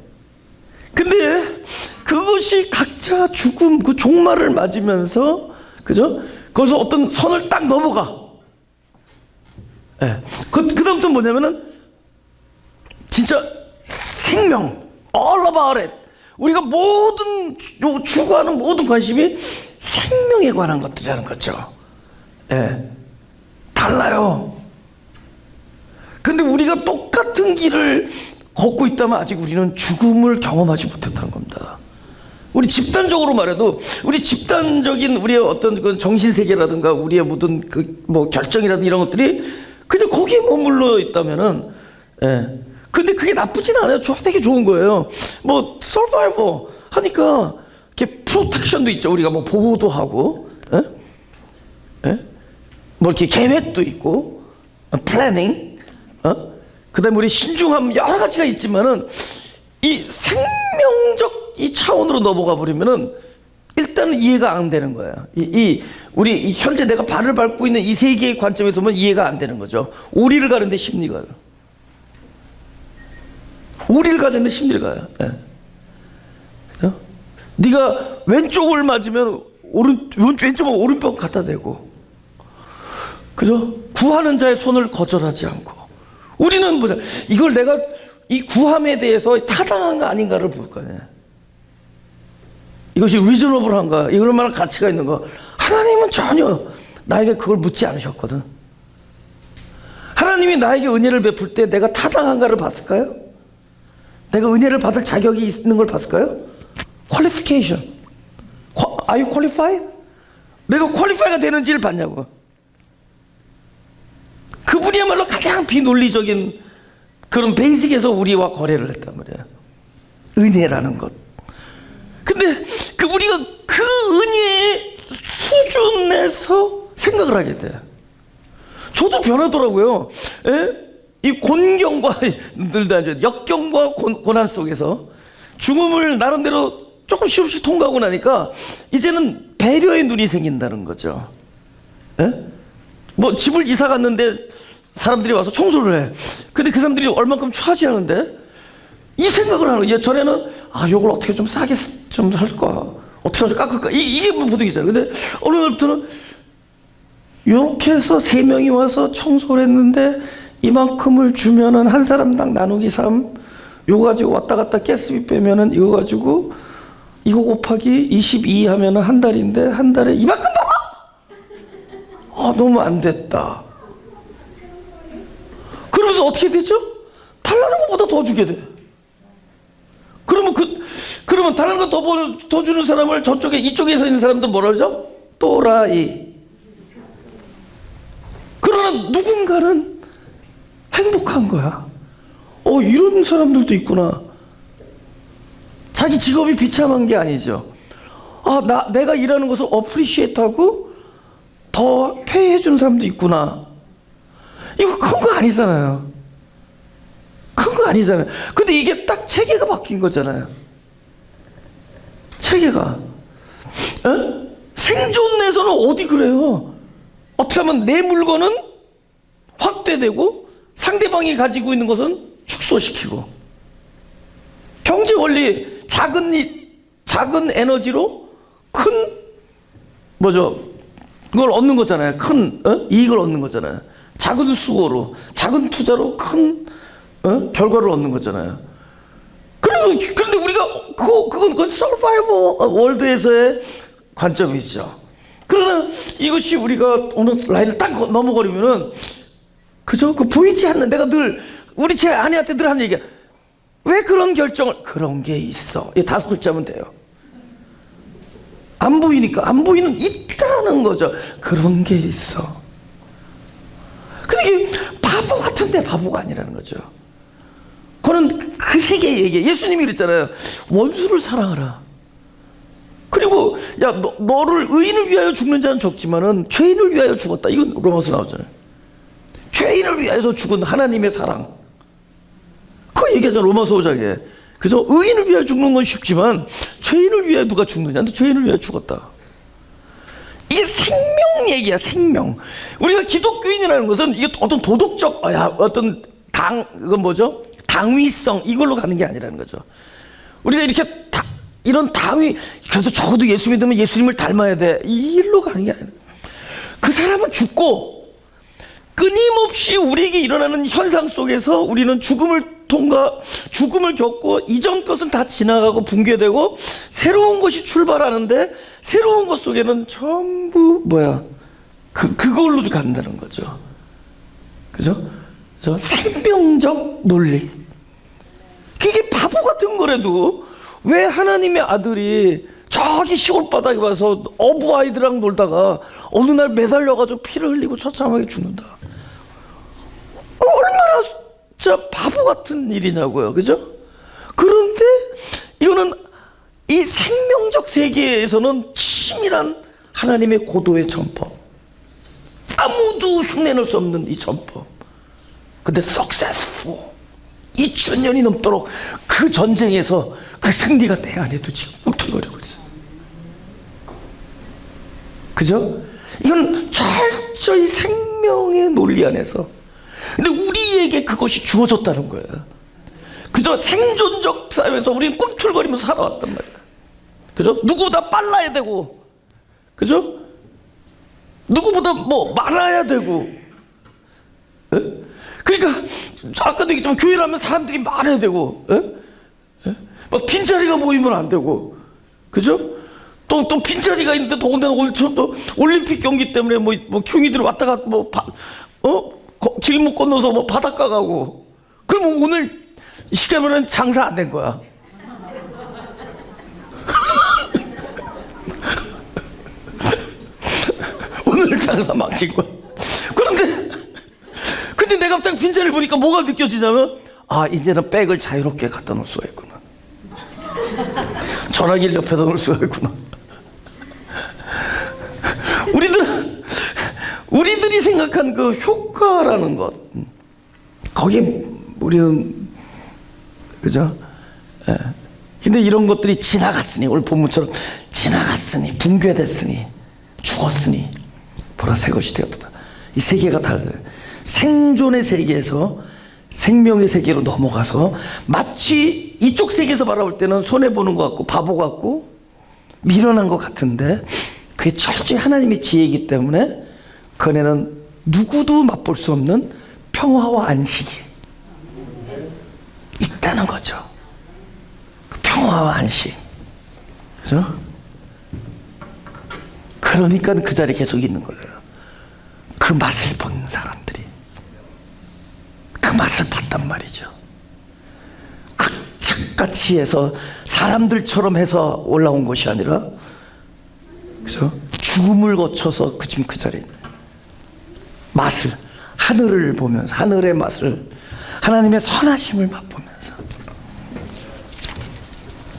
근데 그것이 각자 죽음, 그 종말을 맞으면서, 그죠? 거기서 어떤 선을 딱 넘어가. 예. 네. 그다음부터 뭐냐면은, 진짜 생명, all about it. 우리가 모든, 추구하는 모든 관심이 생명에 관한 것들이라는 거죠. 예. 네. 달라요. 근데 우리가 똑같은 길을 걷고 있다면 아직 우리는 죽음을 경험하지 못했다는 겁니다. 우리 집단적으로 말해도 우리 집단적인 우리의 어떤 그 정신세계라든가 우리의 모든 그 뭐 결정이라든가 이런 것들이 그냥 거기에 머물러 있다면은, 예. 근데 그게 나쁘진 않아요. 되게 좋은 거예요. 뭐 서바이버 하니까 이렇게 프로텍션도 있죠. 우리가 뭐 보호도 하고, 예? 예? 뭐 이렇게 계획도 있고, 플래닝, 그다음에 우리 신중함 여러 가지가 있지만은 이 생명적 이 차원으로 넘어가 버리면은 일단은 이해가 안 되는 거야. 우리 현재 내가 발을 밟고 있는 이 세계의 관점에서 보면 이해가 안 되는 거죠. 오리를 가는데 심리가. 오리를 가는데 심리를 가요. 네. 네가 왼쪽을 맞으면 왼쪽은 오른쪽 갖다 대고, 그죠? 구하는 자의 손을 거절하지 않고. 우리는 뭐냐? 이걸 내가 이 구함에 대해서 타당한가 아닌가를 볼 거 아니야. 이것이 리저너블한가, 이럴 만한 가치가 있는가. 하나님은 전혀 나에게 그걸 묻지 않으셨거든. 하나님이 나에게 은혜를 베풀 때 내가 타당한가를 봤을까요? 내가 은혜를 받을 자격이 있는 걸 봤을까요? Qualification. Are you qualified? 내가 퀄리파이가 되는지를 봤냐고. 그분이야말로 가장 비논리적인 그런 베이직에서 우리와 거래를 했단 말이에요. 은혜라는 것. 근데 우리가 그 은혜의 수준에서 생각을 하게 돼. 저도 변하더라고요. 예? 이 곤경과 역경과 고난 속에서 죽음을 나름대로 조금씩 통과하고 나니까 이제는 배려의 눈이 생긴다는 거죠. 예? 뭐 집을 이사 갔는데 사람들이 와서 청소를 해. 근데 그 사람들이 얼만큼 차지하는데 이 생각을 하는 거예요. 전에는 이걸 어떻게 좀 싸게 좀 할까, 어떻게 좀 깎을까, 이게 뭐 보통이잖아요. 근데 어느 날부터는 이렇게 해서 3명이 와서 청소를 했는데 이만큼을 주면은 한 사람당 나누기 3, 이거 가지고 왔다 갔다 가스비 빼면은 이거 가지고 이거 곱하기 22 하면은 한 달인데 한 달에 이만큼 나와? 너무 안 됐다. 그러면서 어떻게 되죠? 달라는 것보다 더 주게 돼. 그러면 다른 거 더 주는 사람을 이쪽에 서 있는 사람들 뭐라 그러죠? 또라이. 그러나 누군가는 행복한 거야. 이런 사람들도 있구나. 자기 직업이 비참한 게 아니죠. 내가 일하는 것을 어프리시에이트하고 더 페이해 주는 사람도 있구나. 이거 큰 거 아니잖아요. 큰 거 아니잖아요. 근데 이게 딱 체계가 바뀐 거잖아요. 체계가. 생존에서는 어디 그래요? 어떻게 하면 내 물건은 확대되고 상대방이 가지고 있는 것은 축소시키고. 경제 원리, 작은 에너지로 큰 그걸 얻는 거잖아요. 큰 이익을 얻는 거잖아요. 작은 수고로, 작은 투자로 큰 결과를 얻는 거잖아요. 그런데 우리가 그건 서바이벌 월드에서의 관점이죠. 그러나 이것이 우리가 어느 라인을 딱 넘어버리면은 그죠? 그 보이지 않는, 내가 늘 우리 제 아내한테 늘 하는 얘기야. 왜 그런 결정을? 그런 게 있어. 이 5글자면 돼요. 안 보이니까, 안 보이는 있다는 거죠. 그런 게 있어. 근데 이게 바보 같은데 바보가 아니라는 거죠. 그는 그 세계 얘기해. 예수님이 그랬잖아요. 원수를 사랑하라. 그리고 야, 너를 의인을 위하여 죽는 자는 적지만은 죄인을 위하여 죽었다. 이건 로마서 나오잖아요. 죄인을 위하여서 죽은 하나님의 사랑. 그 얘기하잖아, 로마서 5장에. 그래서 의인을 위하여 죽는 건 쉽지만 죄인을 위하여 누가 죽느냐? 근데 죄인을 위하여 죽었다. 이게 생명 얘기야, 생명. 우리가 기독교인이라는 것은 이게 어떤 도덕적, 어떤 이건 뭐죠? 당위성, 이걸로 가는 게 아니라는 거죠. 우리가 이렇게 이런 당위, 그래도 적어도 예수 믿으면 예수님을 닮아야 돼. 이 일로 가는 게 아니라. 그 사람은 죽고, 끊임없이 우리에게 일어나는 현상 속에서 우리는 죽음을 겪고 이전 것은 다 지나가고 붕괴되고 새로운 것이 출발하는데 새로운 것 속에는 전부 그걸로 간다는 거죠. 그죠? 생명적 논리. 그게 바보 같은 거라도 왜 하나님의 아들이 저기 시골 바닥에 와서 어부 아이들랑 놀다가 어느 날 매달려가지고 피를 흘리고 처참하게 죽는다. 얼마나 진짜 바보 같은 일이냐고요. 그죠? 그런데 이거는 이 생명적 세계에서는 치밀한 하나님의 고도의 전법, 아무도 흉내낼 수 없는 이 전법. 근데 successful, 2000년이 넘도록 그 전쟁에서 그 승리가 내 안에도 지금 꿈틀거리고 있어요. 그죠? 이건 철저히 생명의 논리 안에서. 근데 우리에게 그것이 주어졌다는 거예요. 그죠? 생존적 사회에서 우리는 꿈틀거리면서 살아왔단 말이에요. 그죠? 누구보다 빨라야 되고, 그죠? 누구보다 많아야 되고. 에? 그러니까 아까도 얘기했지만 교회라면 사람들이 많아야 되고, 막 빈자리가 보이면 안 되고, 그죠? 또 빈자리가 있는데 더군다나 오늘 또 올림픽 경기 때문에 흉이들 왔다 갔다 길목 건너서 바닷가 가고, 그럼 오늘 쉽게 말하면 장사 안 된 거야. 오늘 장사 망친 거야. 근데 내가 딱 빈자리를 보니까 뭐가 느껴지냐면, 이제는 백을 자유롭게 갖다 놓을 수가 있구나. 전화기를 옆에다 놓을 수가 있구나. 우리들이 생각한 그 효과라는 것, 거기에 우리는, 그죠? 근데 이런 것들이 지나갔으니, 오늘 본문처럼 지나갔으니, 붕괴됐으니, 죽었으니, 보라 새 것이 되었다. 이 세계가 달라요. 생존의 세계에서 생명의 세계로 넘어가서 마치 이쪽 세계에서 바라볼 때는 손해보는 것 같고 바보 같고 미련한 것 같은데, 그게 철저히 하나님의 지혜이기 때문에 그 안에는 누구도 맛볼 수 없는 평화와 안식이 있다는 거죠. 그 평화와 안식. 그죠? 그러니까 그 자리에 계속 있는 거예요. 그 맛을 본 사람들이 그 맛을 봤단 말이죠. 악착같이 해서 사람들처럼 해서 올라온 것이 아니라, 그죠? 죽음을 거쳐서 지금 그 자리에 맛을, 하늘을 보면서, 하늘의 맛을, 하나님의 선하심을 맛보면서.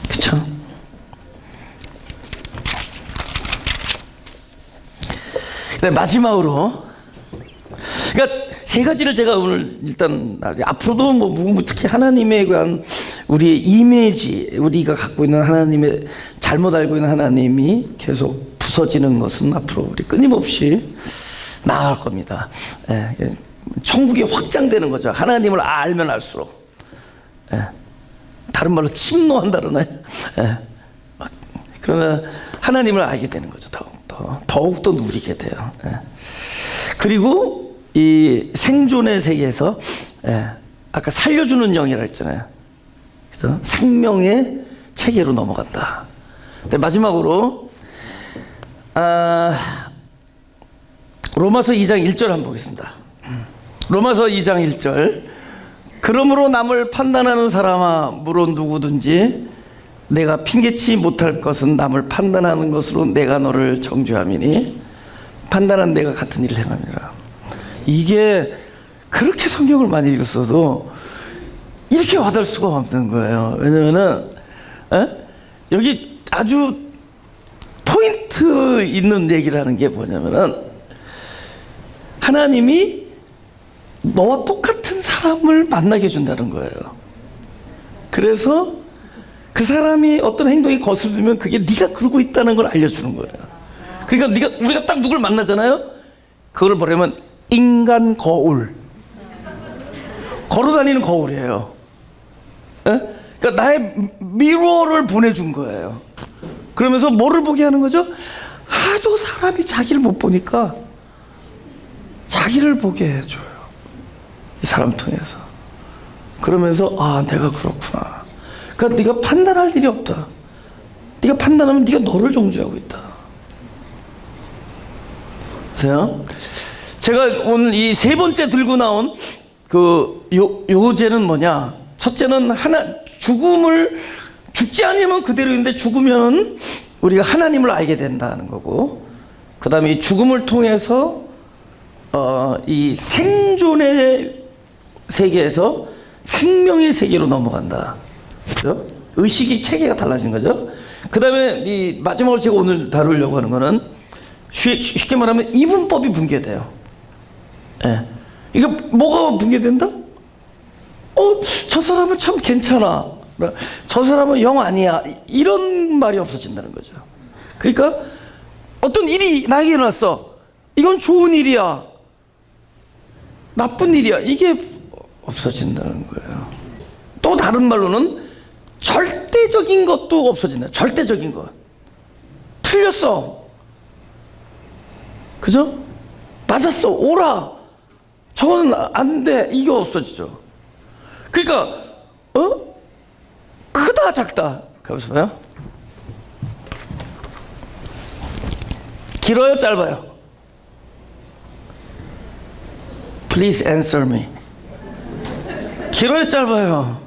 그쵸? 마지막으로, 그러니까 세 가지를 제가 오늘 일단, 앞으로도 특히 하나님에 관한 우리의 이미지, 우리가 갖고 있는 하나님의, 잘못 알고 있는 하나님이 계속 부서지는 것은 앞으로 우리 끊임없이 나아갈 겁니다. 천국이 확장되는 거죠. 하나님을 알면 알수록. 다른 말로 침노한다 그러나요? 그러나 하나님을 알게 되는 거죠. 더욱더 누리게 돼요. 그리고 이 생존의 세계에서, 아까 살려주는 영이라 했잖아요. 그래서 생명의 체계로 넘어간다. 근데 마지막으로 로마서 2장 1절 한번 보겠습니다. 로마서 2장 1절. 그러므로 남을 판단하는 사람아, 물론 누구든지 내가 핑계치 못할 것은 남을 판단하는 것으로 내가 너를 정죄함이니 판단한 내가 같은 일을 행함이라. 이게 그렇게 성경을 많이 읽었어도 이렇게 와닿을 수가 없는 거예요. 왜냐면은 여기 아주 포인트 있는 얘기를 하는 게 뭐냐면은, 하나님이 너와 똑같은 사람을 만나게 해준다는 거예요. 그래서 그 사람이 어떤 행동이 거슬리면 그게 네가 그러고 있다는 걸 알려주는 거예요. 그러니까 우리가 딱 누굴 만나잖아요. 그걸 뭐냐면 인간 거울, 걸어다니는 거울이에요. 그러니까 나의 미러를 보내준 거예요. 그러면서 뭐를 보게 하는 거죠? 하도 사람이 자기를 못 보니까 자기를 보게 해줘요. 이 사람 통해서. 그러면서 내가 그렇구나. 그러니까 네가 판단할 일이 없다. 네가 판단하면 네가 너를 정죄하고 있다. 보세요. 제가 오늘 이 세 번째 들고 나온 요제는 뭐냐? 첫째는 죽지 않으면 그대로인데 죽으면 우리가 하나님을 알게 된다는 거고, 그 다음에 이 죽음을 통해서 이 생존의 세계에서 생명의 세계로 넘어간다. 그렇죠? 의식이 체계가 달라진 거죠. 그 다음에 이 마지막으로 제가 오늘 다루려고 하는 거는 쉽게 말하면 이분법이 붕괴돼요. 예. 이거 뭐가 붕괴된다? 저 사람은 참 괜찮아. 저 사람은 영 아니야. 이런 말이 없어진다는 거죠. 그러니까 어떤 일이 나에게 일어났어. 이건 좋은 일이야, 나쁜 일이야. 이게 없어진다는 거예요. 또 다른 말로는 절대적인 것도 없어진다. 절대적인 것. 틀렸어. 그죠? 맞았어. 옳아. 저거는 안 돼. 이게 없어지죠. 그러니까 크다 작다. 가만있어 봐요. 길어요 짧아요? Please answer me. 길어요 짧아요?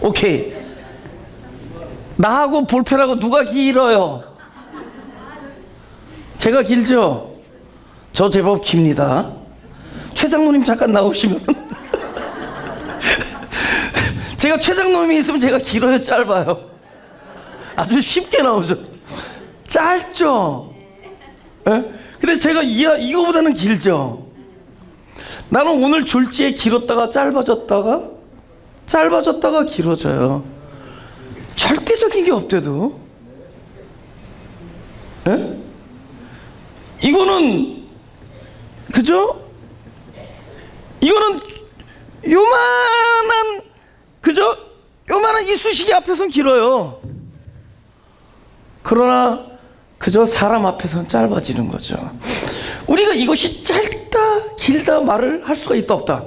오케이. 나하고 볼펜하고 누가 길어요? 제가 길죠? 저 제법 깁니다. 최 장로님 잠깐 나오시면 제가 최 장로님이 있으면 제가 길어요 짧아요? 아주 쉽게 나오죠. 짧죠? 예? 근데 제가 이거보다는 길죠. 나는 오늘 졸지에 길었다가 짧아졌다가 길어져요. 절대적인 게 없대도. 예? 이거는 그죠? 이거는 요만한 그죠? 요만한 이쑤시개 앞에서는 길어요. 그러나 그저 사람 앞에서는 짧아지는 거죠. 우리가 이것이 짧다 길다 말을 할 수가 있다 없다?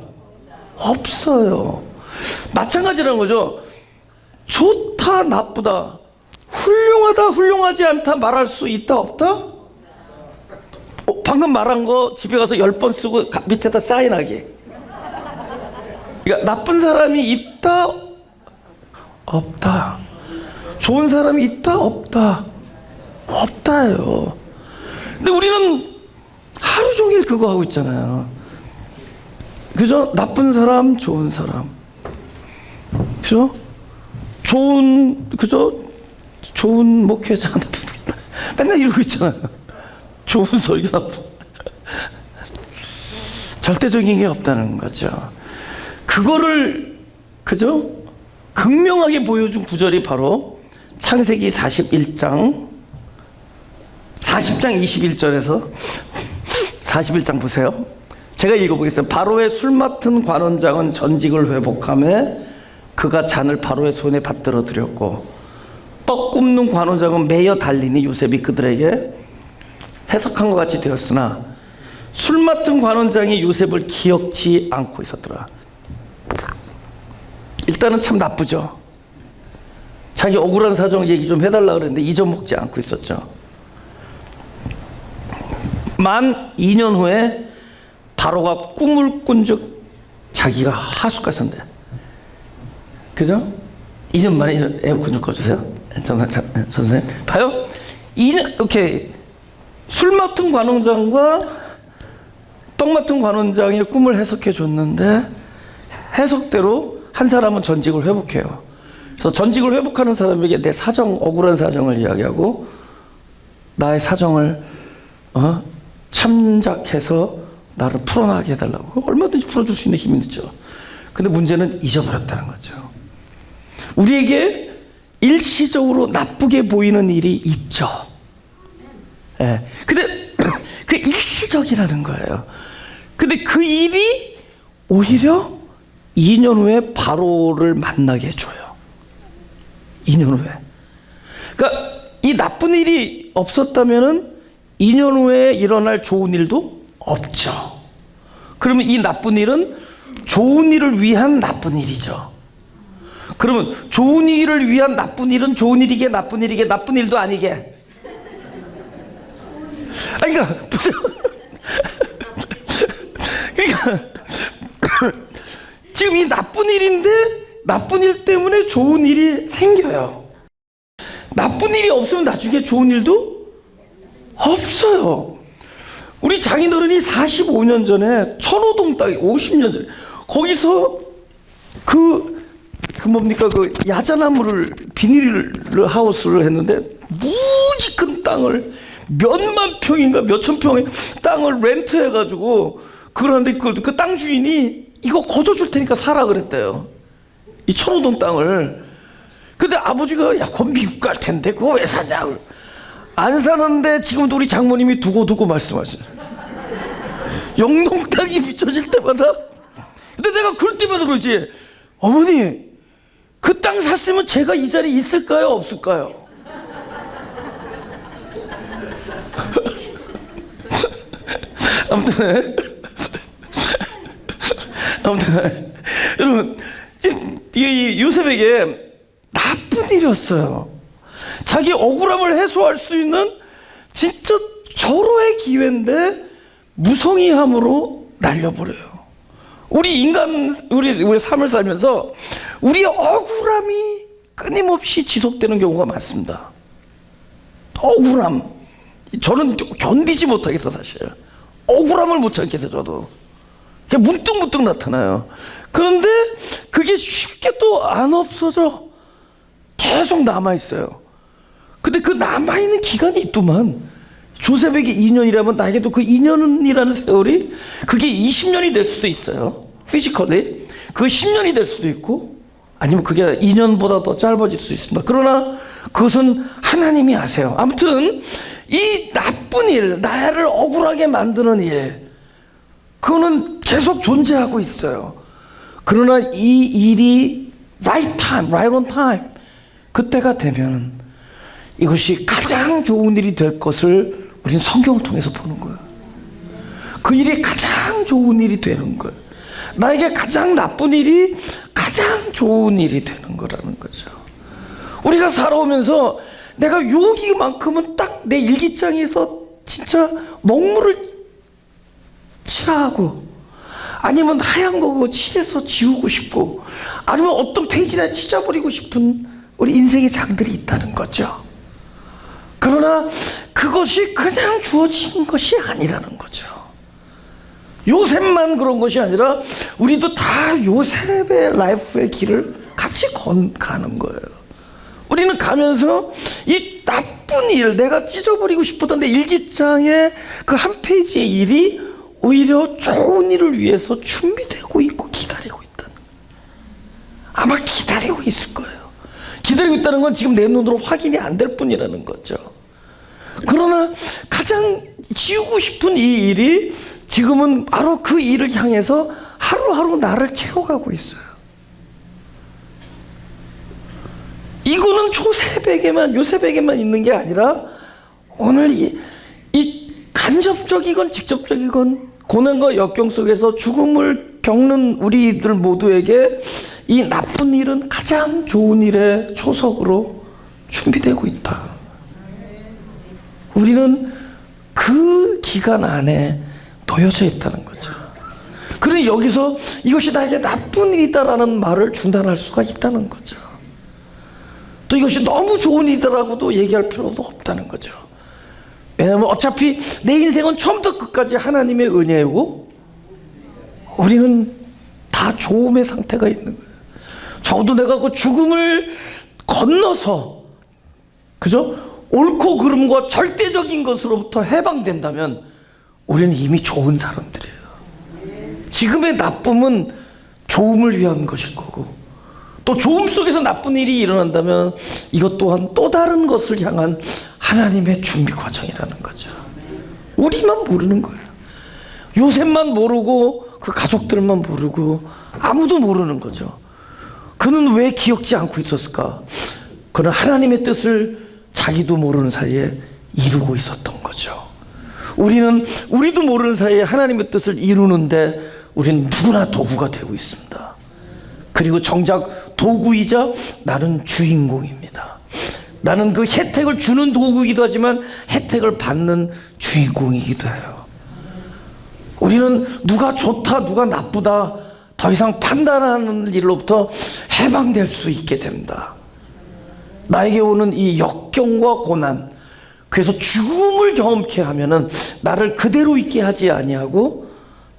없어요. 마찬가지라는 거죠. 좋다 나쁘다, 훌륭하다 훌륭하지 않다 말할 수 있다 없다? 방금 말한 거 집에 가서 10번 쓰고 밑에다 사인하게. 그러니까 나쁜 사람이 있다 없다, 좋은 사람이 있다 없다? 없다요. 근데 우리는 하루 종일 그거 하고 있잖아요. 그죠? 나쁜 사람 좋은 사람, 그죠? 좋은 목회자 맨날 이러고 있잖아요. 좋은 설교 나쁜. 절대적인 게 없다는 거죠. 그거를 그죠? 극명하게 보여준 구절이 바로 창세기 40장 21절에서 41장 보세요. 제가 읽어보겠습니다. 바로의 술 맡은 관원장은 전직을 회복하며 그가 잔을 바로의 손에 받들어 드렸고, 떡 굽는 관원장은 매여 달리니 요셉이 그들에게 해석한 것 같이 되었으나 술 맡은 관원장이 요셉을 기억지 않고 있었더라. 일단은 참 나쁘죠. 자기 억울한 사정 얘기 좀 해달라 그랬는데 잊어먹지 않고 있었죠. 만 2년 후에 바로가 꿈을 꾼 적 자기가 하숙가 선대. 그죠? 2년 만에 에어컨 좀 꺼주세요. 선생님. 봐요. 2년, 이렇게 술 맡은 관원장과 떡 맡은 관원장의 꿈을 해석해 줬는데 해석대로 한 사람은 전직을 회복해요. 그래서 전직을 회복하는 사람에게 내 사정, 억울한 사정을 이야기하고 나의 사정을 참작해서 나를 풀어나게 해달라고. 얼마든지 풀어줄 수 있는 힘이 있죠. 근데 문제는 잊어버렸다는 거죠. 우리에게 일시적으로 나쁘게 보이는 일이 있죠. 예. 근데 그 일시적이라는 거예요. 근데 그 일이 오히려 2년 후에 바로를 만나게 해줘요. 2년 후에. 그러니까 이 나쁜 일이 없었다면은 2년 후에 일어날 좋은 일도 없죠. 그러면 이 나쁜 일은 좋은 일을 위한 나쁜 일이죠. 그러면 좋은 일을 위한 나쁜 일은 좋은 일이게 나쁜 일이게 나쁜 일도 아니게. 아니 그러니까 보세요. 그러니까 지금 이 나쁜 일인데 나쁜 일 때문에 좋은 일이 생겨요. 나쁜 일이 없으면 나중에 좋은 일도 없어요. 우리 장인어른이 45년 전에 천호동 땅에 50년 전에 거기서 그 뭡니까 그 야자나무를 비닐 하우스를 했는데 무지 큰 땅을 몇만 평인가 몇천 평의 땅을 렌트해가지고 그러는데 그 땅 주인이 이거 거저줄 테니까 사라 그랬대요. 이 천호동 땅을. 근데 아버지가 야 그건 미국 갈 텐데 그거 왜 사냐. 안 사는데 지금도 우리 장모님이 두고두고 말씀하시네. 영동 땅이 비춰질 때마다. 근데 내가 그럴 때마다 그러지. 어머니 그 땅 샀으면 제가 이 자리에 있을까요 없을까요? 아무튼 여러분 이 요셉에게 나쁜 일이었어요. 자기 억울함을 해소할 수 있는 진짜 절호의 기회인데 무성의함으로 날려버려요. 우리 삶을 살면서 우리의 억울함이 끊임없이 지속되는 경우가 많습니다. 억울함. 저는 견디지 못하겠어 사실. 억울함을 못 참겠어 저도. 그냥 문득문득 나타나요. 그런데 그게 쉽게 또 안 없어져. 계속 남아있어요. 근데 그 남아있는 기간이 있더만. 조셉에게 2년이라면 나에게도 그 2년이라는 세월이 그게 20년이 될 수도 있어요. 피지컬리. 그게 10년이 될 수도 있고 아니면 그게 2년보다 더 짧아질 수 있습니다. 그러나 그것은 하나님이 아세요. 아무튼 이 나쁜 일, 나를 억울하게 만드는 일, 그거는 계속 존재하고 있어요. 그러나 이 일이 right time, right on time, 그때가 되면 이것이 가장 좋은 일이 될 것을 우리는 성경을 통해서 보는 거예요. 그 일이 가장 좋은 일이 되는 거예요. 나에게 가장 나쁜 일이 가장 좋은 일이 되는 거라는 거죠. 우리가 살아오면서 내가 여기만큼은 딱 내 일기장에서 진짜 먹물을 칠하고 아니면 하얀 거 그거 칠해서 지우고 싶고 아니면 어떤 페이지나 찢어버리고 싶은 우리 인생의 장들이 있다는 거죠. 그러나 그것이 그냥 주어진 것이 아니라는 거죠. 요셉만 그런 것이 아니라 우리도 다 요셉의 라이프의 길을 같이 가는 거예요. 우리는 가면서 이 나쁜 일, 내가 찢어버리고 싶었던 내 일기장의 그 한 페이지의 일이 오히려 좋은 일을 위해서 준비되고 있고 기다리고 있다는 거예요. 아마 기다리고 있을 거예요. 기다리고 있다는 건 지금 내 눈으로 확인이 안 될 뿐이라는 거죠. 그러나 가장 지우고 싶은 이 일이 지금은 바로 그 일을 향해서 하루하루 나를 채워가고 있어요. 이거는 요셉에게만 있는 게 아니라 오늘 이 간접적이건 직접적이건 고난과 역경 속에서 죽음을 겪는 우리들 모두에게 이 나쁜 일은 가장 좋은 일의 초석으로 준비되고 있다. 우리는 그 기간 안에 놓여져 있다는 거죠. 그러니 여기서 이것이 나에게 나쁜 일이다라는 말을 중단할 수가 있다는 거죠. 또 이것이 너무 좋은 일이다라고도 얘기할 필요도 없다는 거죠. 왜냐하면 어차피 내 인생은 처음부터 끝까지 하나님의 은혜이고 우리는 다 좋음의 상태가 있는 거예요. 적어도 내가 그 죽음을 건너서 그죠? 옳고 그름과 절대적인 것으로부터 해방된다면 우리는 이미 좋은 사람들이에요. 지금의 나쁨은 좋음을 위한 것일 거고, 또 좋음 속에서 나쁜 일이 일어난다면 이것 또한 또 다른 것을 향한 하나님의 준비 과정이라는 거죠. 우리만 모르는 거예요. 요셉만 모르고 그 가족들만 모르고 아무도 모르는 거죠. 그는 왜 기억지 않고 있었을까? 그는 하나님의 뜻을 자기도 모르는 사이에 이루고 있었던 거죠. 우리도 모르는 사이에 하나님의 뜻을 이루는데 우리는 누구나 도구가 되고 있습니다. 그리고 정작 도구이자 나는 주인공입니다. 나는 그 혜택을 주는 도구이기도 하지만 혜택을 받는 주인공이기도 해요. 우리는 누가 좋다 누가 나쁘다 더 이상 판단하는 일로부터 해방될 수 있게 됩니다. 나에게 오는 이 역경과 고난, 그래서 죽음을 경험케 하면은 나를 그대로 있게 하지 아니하고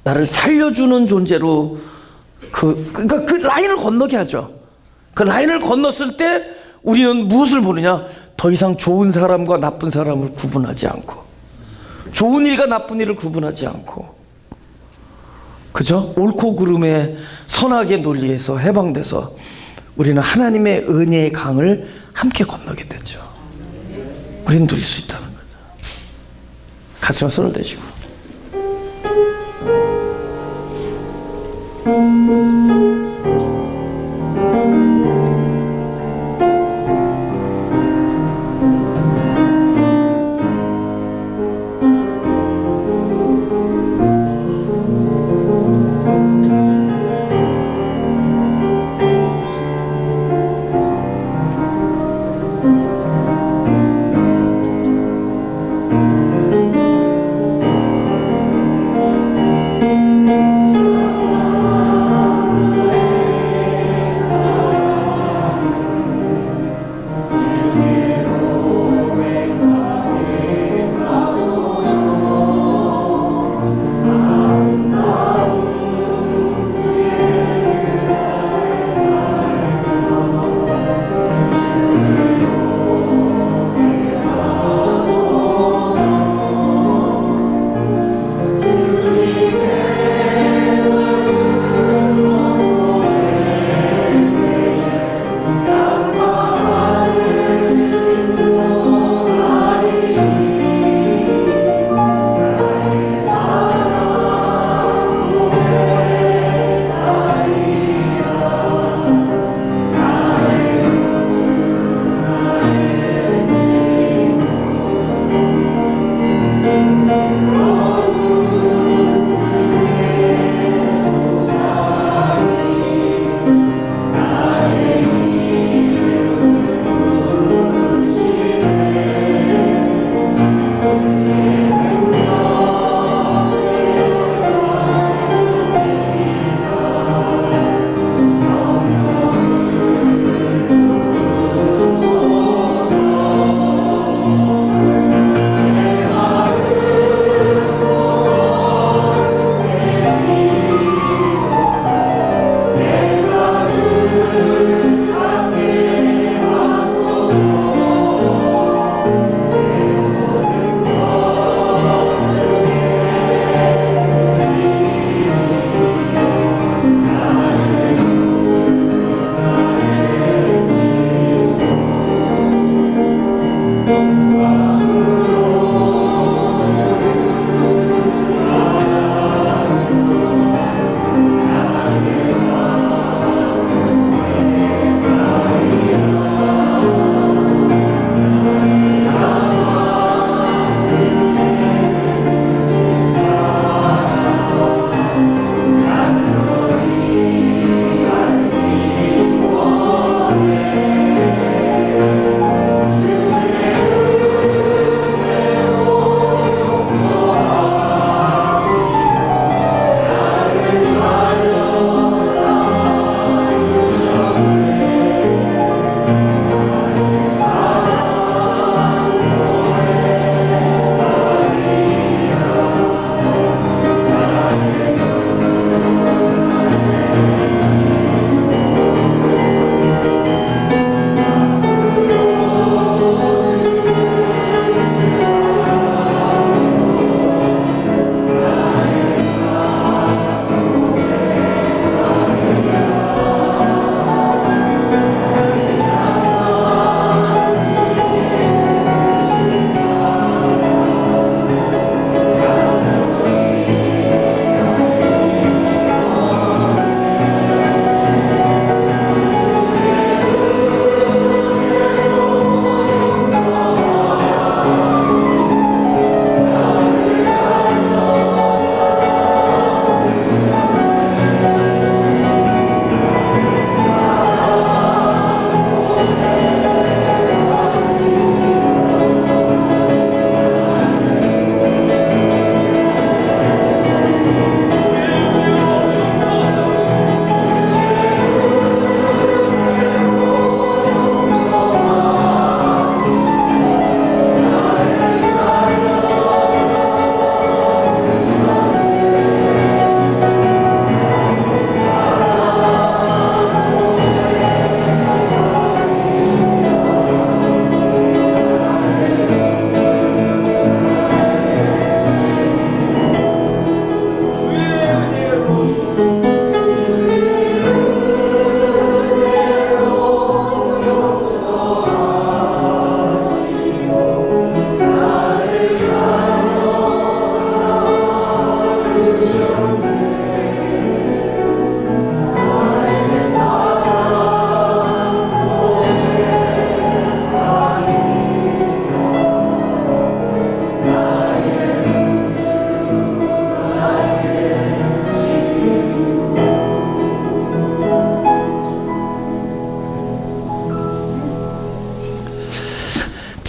나를 살려주는 존재로 그러니까 그 라인을 건너게 하죠. 그 라인을 건넜을 때 우리는 무엇을 보느냐? 더 이상 좋은 사람과 나쁜 사람을 구분하지 않고, 좋은 일과 나쁜 일을 구분하지 않고, 그죠? 옳고 그름의 선악의 논리에서 해방돼서 우리는 하나님의 은혜의 강을 함께 건너게 되죠. 우리는 누릴 수 있다는 거죠. 가슴에 손을 대시고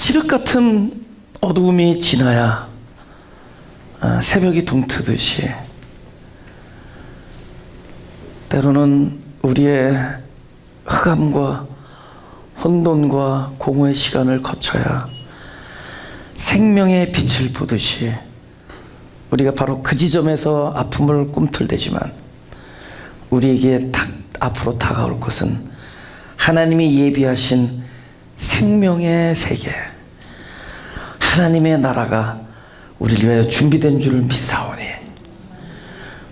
칠흑 같은 어두움이 지나야 새벽이 동트듯이 때로는 우리의 흑암과 혼돈과 공허의 시간을 거쳐야 생명의 빛을 보듯이 우리가 바로 그 지점에서 아픔을 꿈틀대지만 우리에게 앞으로 다가올 것은 하나님이 예비하신 생명의 세계, 하나님의 나라가 우리를 위하여 준비된 줄을 믿사오니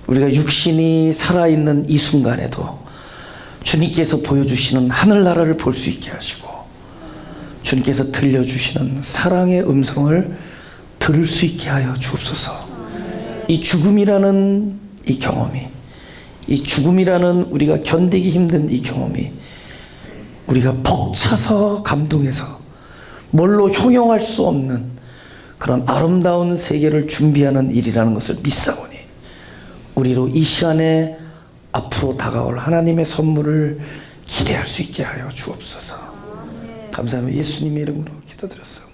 우리가 육신이 살아있는 이 순간에도 주님께서 보여주시는 하늘나라를 볼 수 있게 하시고 주님께서 들려주시는 사랑의 음성을 들을 수 있게 하여 주옵소서. 이 죽음이라는 이 경험이, 이 죽음이라는 우리가 견디기 힘든 이 경험이 우리가 벅차서 감동해서 뭘로 형용할 수 없는 그런 아름다운 세계를 준비하는 일이라는 것을 믿사오니 우리로 이 시간에 앞으로 다가올 하나님의 선물을 기대할 수 있게 하여 주옵소서. 감사합니다. 예수님의 이름으로 기도드렸습니다.